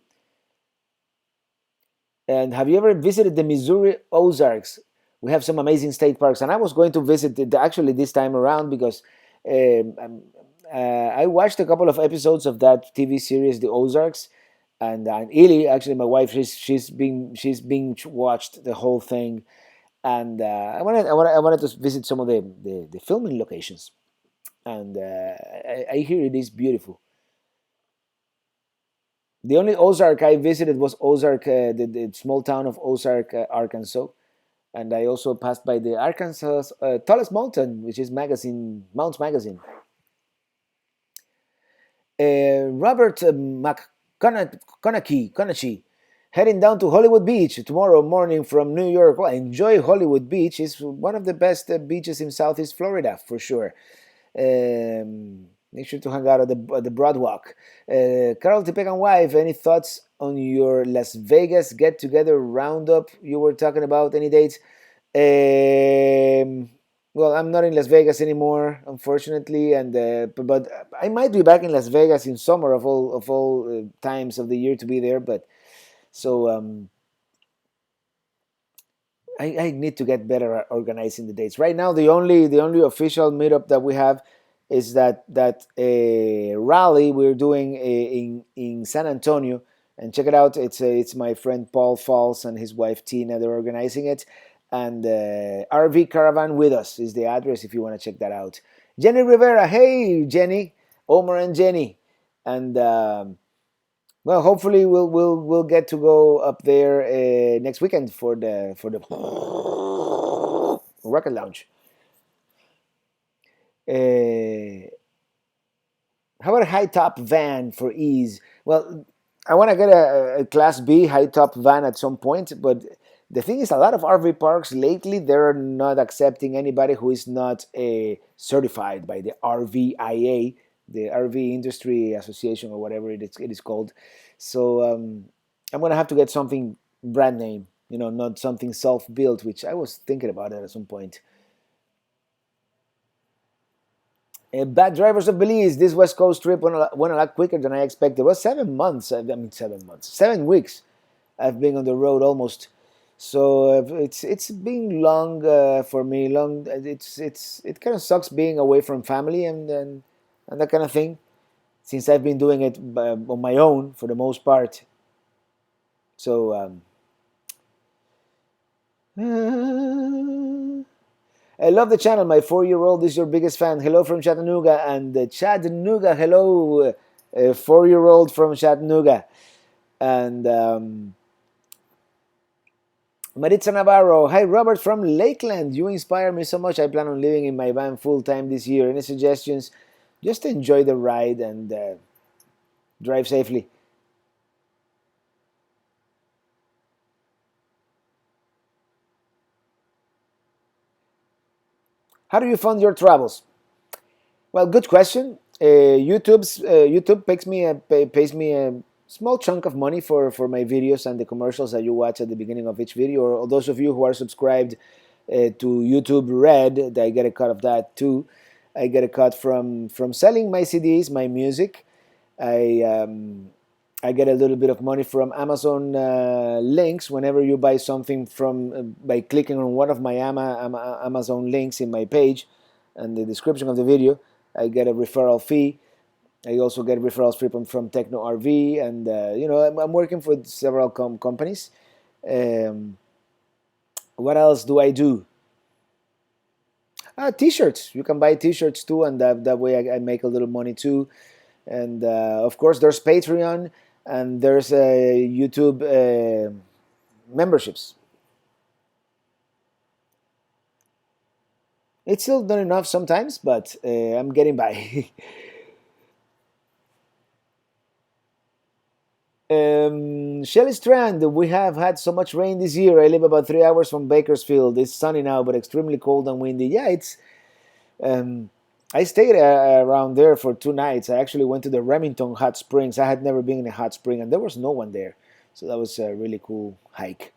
And have you ever visited the Missouri Ozarks? We have some amazing state parks, and I was going to visit it actually this time around because I watched a couple of episodes of that TV series, The Ozarks, and Ely, actually my wife, she's been watched the whole thing, and I wanted to visit some of the filming locations, and I hear it is beautiful. The only Ozark I visited was Ozark, the small town of Ozark, Arkansas, and I also passed by the Arkansas tallest mountain, which is Mounts Magazine. Robert McConaughey, heading down to Hollywood Beach tomorrow morning from New York. Well, enjoy Hollywood Beach. It's one of the best beaches in Southeast Florida for sure. Make sure to hang out at the Broadwalk. Carol Tipecan wife, any thoughts on your Las Vegas get-together roundup you were talking about? Any dates? Um, Well, I'm not in Las Vegas anymore, unfortunately, and but I might be back in Las Vegas in summer of all times of the year to be there. But so I need to get better at organizing the dates. Right now, the only official meetup that we have is that rally we're doing in San Antonio, and check it out. It's my friend Paul Falls and his wife Tina. They're organizing it, and RV Caravan with us is the address if you want to check that out. Jenny Rivera, hey Jenny, Omar and Jenny, and. Well, hopefully we'll get to go up there next weekend for the rocket launch. Uh, how about a high top van for ease? Well, I want to get a Class B high top van at some point, but the thing is, a lot of RV parks lately they're not accepting anybody who is not certified by the RVIA, the RV Industry Association or whatever it is called. So I'm gonna have to get something brand name, not something self built, which I was thinking about it at some point. Bad drivers of Belize. This West Coast trip went a lot quicker than I expected. It was 7 months. I mean, 7 months, 7 weeks. I've been on the road almost. So it's been long for me. Long. It kind of sucks being away from family and that kind of thing. Since I've been doing it on my own for the most part. So I love the channel. My 4-year-old is your biggest fan. Hello from Chattanooga. And Chattanooga, hello, 4-year-old from Chattanooga. And Maritza Navarro, hi Robert from Lakeland. You inspire me so much. I plan on living in my van full time this year. Any suggestions? Just enjoy the ride and drive safely. How do you fund your travels? Well, good question. YouTube pays me a small chunk of money for my videos and the commercials that you watch at the beginning of each video. Or those of you who are subscribed to YouTube Red, I get a cut of that too. I get a cut from selling my CDs, my music. I I get a little bit of money from Amazon links whenever you buy something from by clicking on one of my Amazon links in my page and the description of the video. I get a referral fee. I also get referrals free from Techno RV, and I'm working for several companies. Um, what else do I do? T-shirts. You can buy T-shirts too, and that way I make a little money too. And of course, there's Patreon and there's YouTube memberships. It's still not enough sometimes, but I'm getting by. Shelly Strand, we have had so much rain this year. I live about 3 hours from Bakersfield. It's sunny now, but extremely cold and windy. Yeah, it's. Um, I stayed around there for 2 nights. I actually went to the Remington Hot Springs. I had never been in a hot spring, and there was no one there, so that was a really cool hike.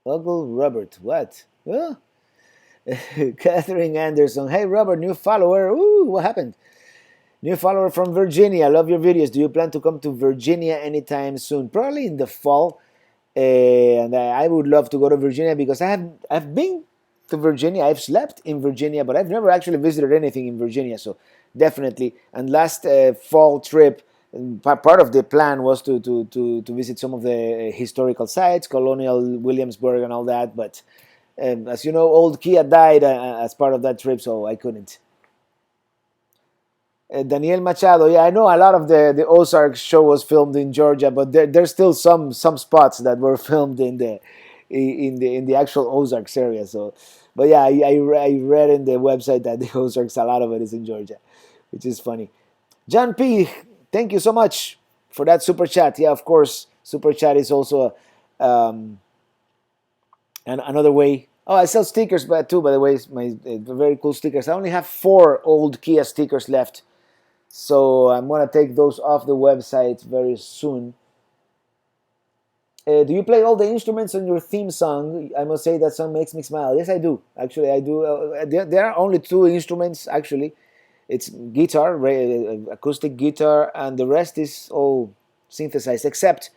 Uncle Robert, what? Huh? Catherine Anderson. Hey Robert, new follower. Ooh, what happened? New follower from Virginia. Love your videos. Do you plan to come to Virginia anytime soon? Probably in the fall. And I would love to go to Virginia because I've been to Virginia. I've slept in Virginia, but I've never actually visited anything in Virginia. So definitely. And last fall trip, part of the plan was to visit some of the historical sites, Colonial Williamsburg, and all that. But as you know, old Kia died as part of that trip, so I couldn't. Daniel Machado. Yeah, I know a lot of the Ozark show was filmed in Georgia, but there's still some spots that were filmed in the actual Ozarks area. So, but yeah, I read in the website that the Ozarks, a lot of it is in Georgia, which is funny. John P, thank you so much for that super chat. Yeah, of course, super chat is also another way. Oh, I sell stickers, but too, by the way, my very cool stickers. I only have 4 old Kia stickers left. So I'm gonna take those off the website very soon. Do you play all the instruments on your theme song? I must say that song makes me smile. Yes, I do. Actually, I do. There are only two instruments, actually. It's guitar, acoustic guitar, and the rest is all synthesized, except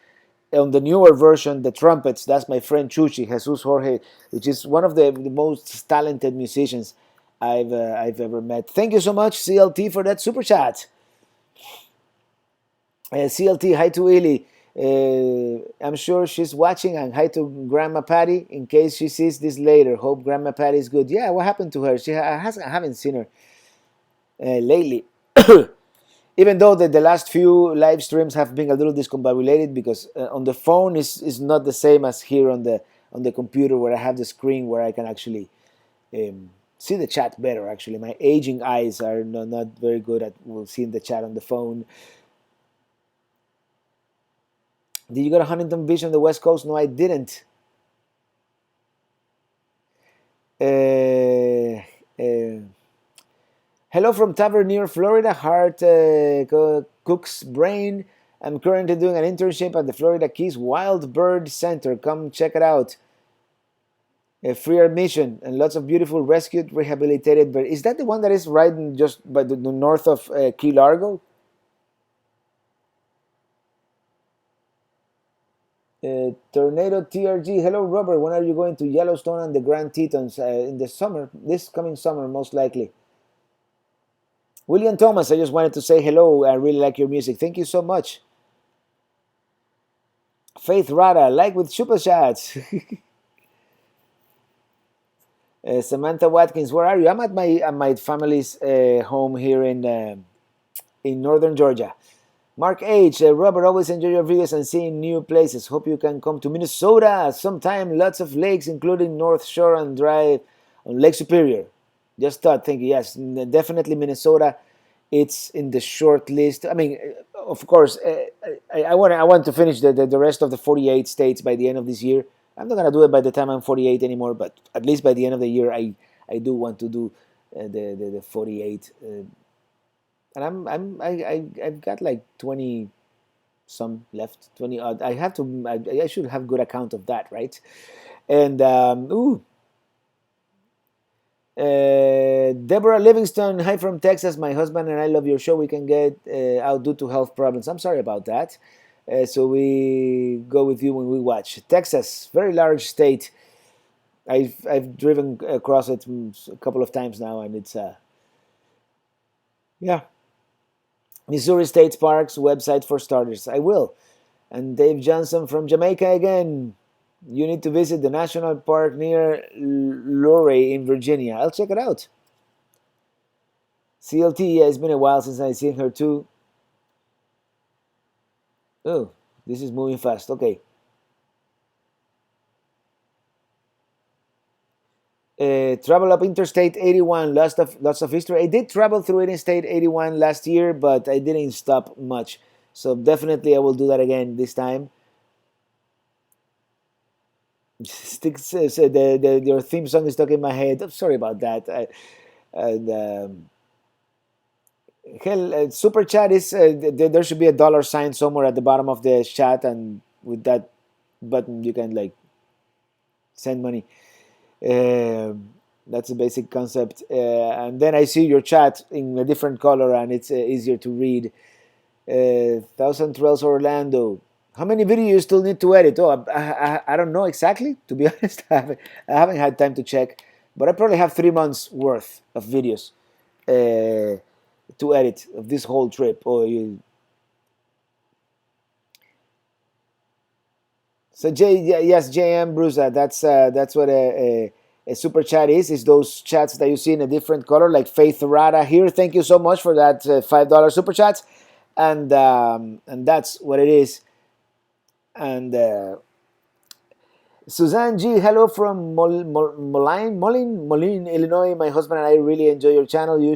on the newer version, the trumpets. That's my friend Chuchi, Jesus Jorge, which is one of the most talented musicians I've ever met. Thank you so much, CLT, for that super chat. CLT, hi to Illy. I'm sure she's watching, and hi to Grandma Patty in case she sees this later. Hope Grandma Patty is good. Yeah, what happened to her? I haven't seen her lately. Even though the last few live streams have been a little discombobulated because on the phone is not the same as here on the computer where I have the screen where I can actually see the chat better. Actually, my aging eyes are not very good at seeing the chat on the phone. Did you go to Huntington Beach on the West Coast? No, I didn't. Hello from Tavernier, Florida. Heart Cook's Brain. I'm currently doing an internship at the Florida Keys Wild Bird Center. Come check it out. Free admission and lots of beautiful rescued, rehabilitated birds. Is that the one that is right just by the north of Key Largo? Tornado TRG. Hello, Robert. When are you going to Yellowstone and the Grand Tetons? In the summer, this coming summer, most likely. William Thomas, I just wanted to say hello. I really like your music. Thank you so much. Faith Rada, like with super chats. Samantha Watkins, where are you? I'm at my family's home here in northern Georgia. Mark H. Robert, always enjoy your videos and seeing new places. Hope you can come to Minnesota sometime. Lots of lakes, including North Shore and Drive on Lake Superior. Just thought, thinking, yes, definitely Minnesota. It's in the short list. I mean, of course, I want to finish the rest of the 48 states by the end of this year. I'm not gonna do it by the time I'm 48 anymore, but at least by the end of the year, I do want to do the 48. And I've got like 20 some left, 20 odd. I should have good account of that, right? And Deborah Livingston, hi from Texas. My husband and I love your show. We can get out due to health problems. I'm sorry about that. So we go with you when we watch. Texas, very large state. I've driven across it a couple of times now, and it's yeah. Missouri State Parks website for starters. I will. And Dave Johnson from Jamaica again. You need to visit the national park near Luray in Virginia. I'll check it out. CLT, yeah, it's been a while since I've seen her too. Oh, this is moving fast. Okay. Travel up Interstate 81, lots of history. I did travel through Interstate 81 last year, but I didn't stop much. So definitely I will do that again this time. Your theme song is stuck in my head. I'm sorry about that. Super chat is there should be a dollar sign somewhere at the bottom of the chat, and with that button you can like send money. That's a basic concept. And then I see your chat in a different color, and it's easier to read. Thousand Trails Orlando. How many videos you still need to edit? Oh, I don't know exactly. To be honest, I haven't had time to check, but I probably have 3 months worth of videos to edit of this whole trip. So yes, JM Bruce, that's what a super chat is those chats that you see in a different color, like Faith Rada here. Thank you so much for that $5 super chat, and that's what it is. And Suzanne G, hello from Moline, Illinois. My husband and I really enjoy your channel. You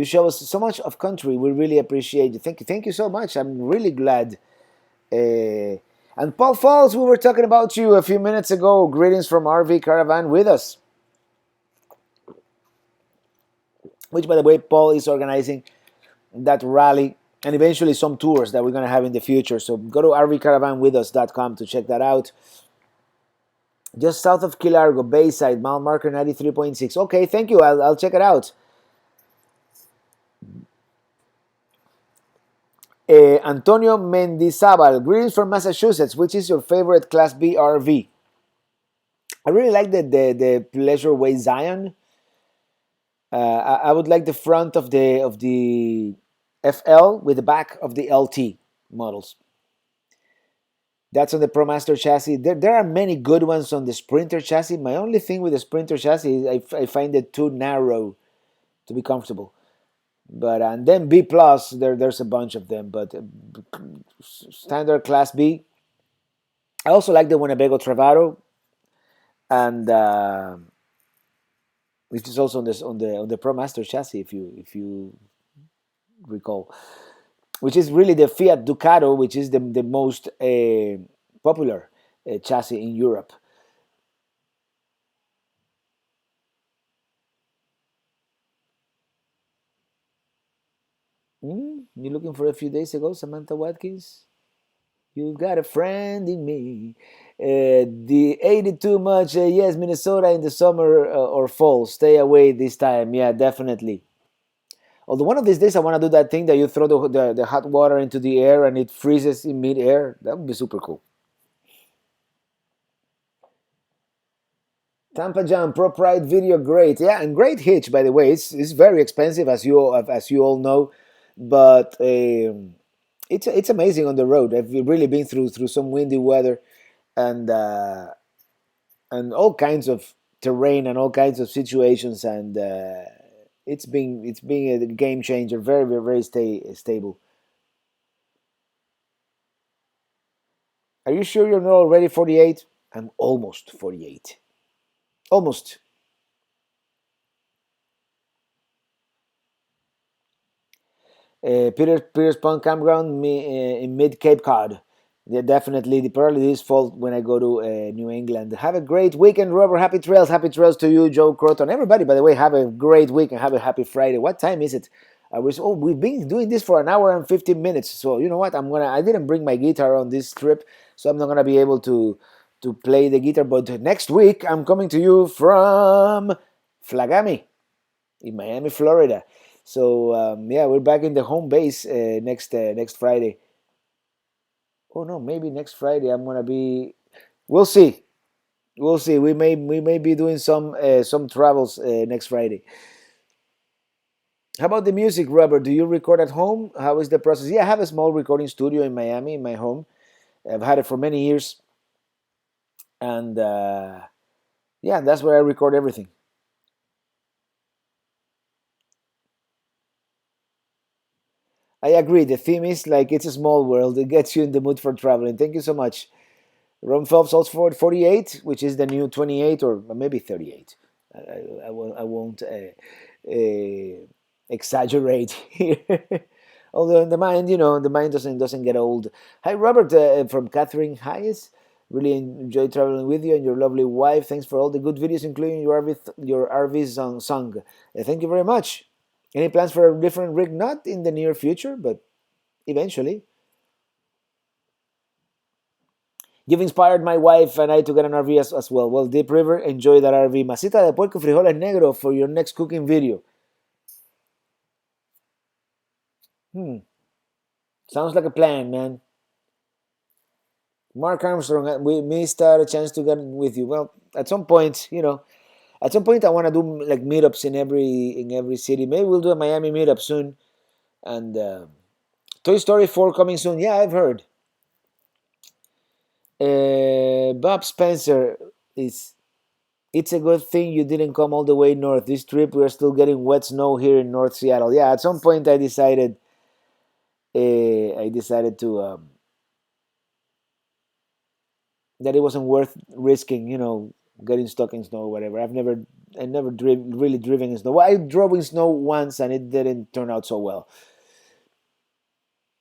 show us so much of country. We really appreciate you. Thank you so much. I'm really glad. And Paul Falls, we were talking about you a few minutes ago. Greetings from RV Caravan with us. Which, by the way, Paul is organizing that rally and eventually some tours that we're going to have in the future. So go to rvcaravanwithus.com to check that out. Just south of Key Largo, Bayside, mile marker 93.6. Okay, thank you. I'll check it out. Antonio Mendizabal, greetings from Massachusetts. Which is your favorite Class B RV? I really like the Pleasure Way Zion. I would like the front of the FL with the back of the LT models. That's on the ProMaster chassis. There are many good ones on the Sprinter chassis. My only thing with the Sprinter chassis is I find it too narrow to be comfortable. But and then B plus, there's a bunch of them. But standard Class B. I also like the Winnebago Travaro, and which is also on this on the ProMaster chassis, if you recall, which is really the Fiat Ducato, which is the most popular chassis in Europe. You looking for a few days ago, Samantha Watkins? You've got a friend in me. The 82 much, yes, Minnesota in the summer or fall. Stay away this time. Yeah, definitely. Although one of these days I want to do that thing that you throw the hot water into the air and it freezes in mid-air. That would be super cool. Tampa Jam Pro Pride video, great. Yeah, and great hitch, by the way. It's very expensive, as you all know, but it's amazing on the road. I've really been through some windy weather, and all kinds of terrain and all kinds of situations, and it's been a game changer. Very very very stable. Are you sure you're not already 48? I'm almost 48. Almost. Peters Pond Campground in mid Cape Cod. Yeah, definitely. Probably this fall when I go to New England. Have a great weekend, Robert. Happy trails. Happy trails to you, Joe Croton. Everybody, by the way, have a great week and have a happy Friday. What time is it? We've been doing this for an hour and 15 minutes. So you know what? I didn't bring my guitar on this trip, so I'm not gonna be able to play the guitar. But next week I'm coming to you from Flagami in Miami, Florida. So yeah, we're back in the home base next Friday. Oh no, maybe next Friday I'm gonna be. We'll see. We'll see. We may be doing some travels next Friday. How about the music, Robert? Do you record at home? How is the process? Yeah, I have a small recording studio in Miami, in my home. I've had it for many years, and yeah, that's where I record everything. I agree. The theme is like it's a small world. It gets you in the mood for traveling. Thank you so much. Ron Phelps also for 48, which is the new 28 or maybe 38. I won't exaggerate here. Although in the mind, the mind doesn't get old. Hi, Robert from Catherine Hayes. Really enjoy traveling with you and your lovely wife. Thanks for all the good videos, including your RV song. Thank you very much. Any plans for a different rig? Not in the near future, but eventually. You've inspired my wife and I to get an RV as well. Well, Deep River, enjoy that RV. Masita de puerco frijoles negro for your next cooking video. Hmm, sounds like a plan, man. Mark Armstrong, we missed out a chance to get with you. Well, at some point I want to do like meetups in every city. Maybe we'll do a Miami meetup soon. And Toy Story 4 coming soon. Yeah, I've heard. Bob Spencer is. It's a good thing you didn't come all the way north. This trip, we're still getting wet snow here in North Seattle. Yeah, at some point I decided to that it wasn't worth risking. Getting stuck in snow or whatever. I never really driven in snow. Well, I drove in snow once and it didn't turn out so well.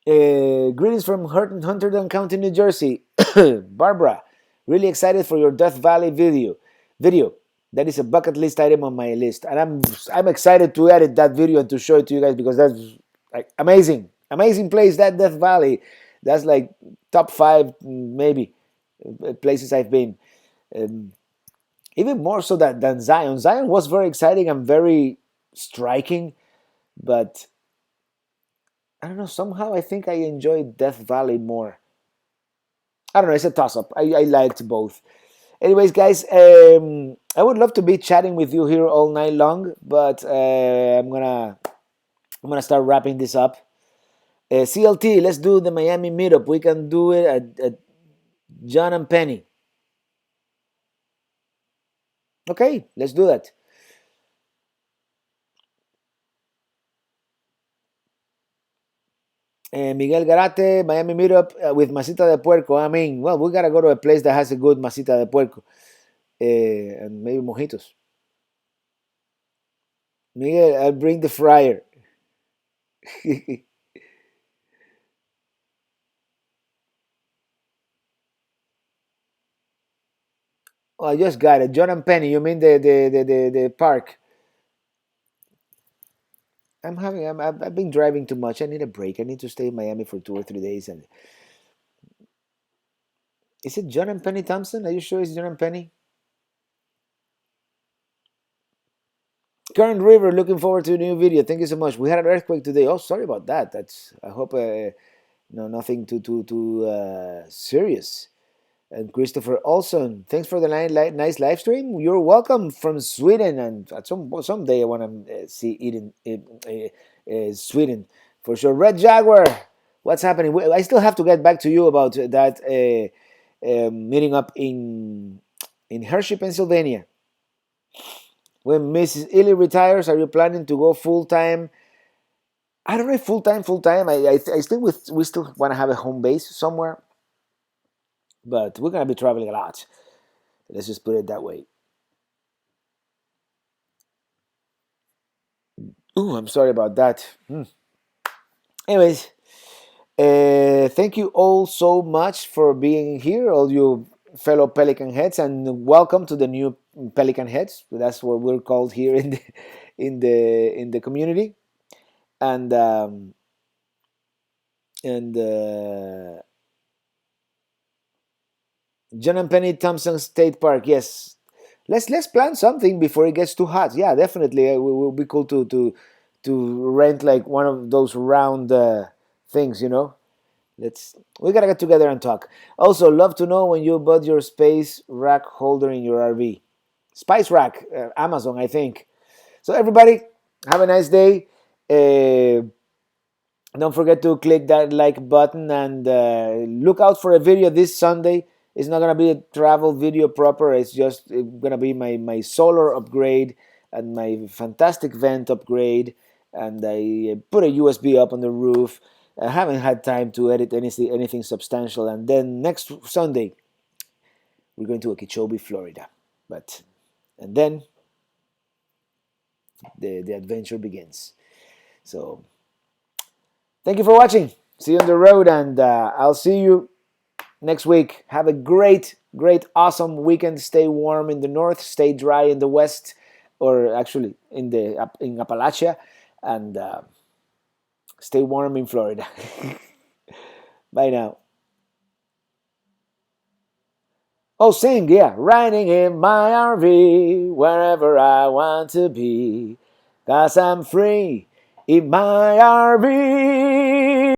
Greetings from Hunterdon County, New Jersey. Barbara, really excited for your Death Valley Video. That is a bucket list item on my list, and I'm excited to edit that video and to show it to you guys because that's like amazing. Amazing place, that Death Valley. That's like top five, maybe, places I've been. Um, Even more so than Zion. Zion was very exciting and very striking, but I don't know. Somehow I think I enjoyed Death Valley more. I don't know. It's a toss up. I liked both. Anyways, guys, I would love to be chatting with you here all night long, but I'm gonna start wrapping this up. CLT, let's do the Miami meetup. We can do it at John and Penny. Okay, let's do that. Miguel Garate, Miami meetup with masita de puerco. I mean, well, we gotta go to a place that has a good masita de puerco and maybe mojitos. Miguel, I'll bring the fryer. Oh, I just got it. John and Penny. You mean the park? I've been driving too much. I need a break. I need to stay in Miami for 2 or 3 days. And is it John and Penny Thompson? Are you sure it's John and Penny? Current River. Looking forward to a new video. Thank you so much. We had an earthquake today. Oh, sorry about that. That's. I hope no nothing too serious. And Christopher Olson, thanks for the nice live stream. You're welcome from Sweden, and at someday I want to see Eden, Sweden for sure. Red Jaguar, what's happening? I still have to get back to you about that meeting up in Hershey, Pennsylvania. When Mrs. Ely retires, are you planning to go full time? I don't know if full time, full time. I think we still want to have a home base somewhere, but we're gonna be traveling a lot. Let's just put it that way. Ooh, I'm sorry about that. Anyways, thank you all so much for being here, all you fellow Pelican heads, and welcome to the new Pelican heads. That's what we're called here in the in the community. And and John and Penny Thompson State Park. Yes, let's plan something before it gets too hot. Yeah, definitely. It will be cool to rent like one of those round things. We gotta get together and talk. Also, love to know when you bought your space rack holder in your RV. Spice rack, Amazon, I think. So everybody, have a nice day. Don't forget to click that like button and look out for a video this Sunday. It's not gonna be a travel video proper. It's just gonna be my solar upgrade and my fantastic vent upgrade. And I put a USB up on the roof. I haven't had time to edit anything substantial. And then next Sunday, we're going to Okeechobee, Florida. And then the adventure begins. So thank you for watching. See you on the road, and I'll see you next week. Have a great, awesome weekend. Stay warm in the north, stay dry in the west, or actually in Appalachia, and stay warm in Florida. Bye now. Oh, sing, yeah. Riding in my RV, wherever I want to be, 'cause I'm free in my RV.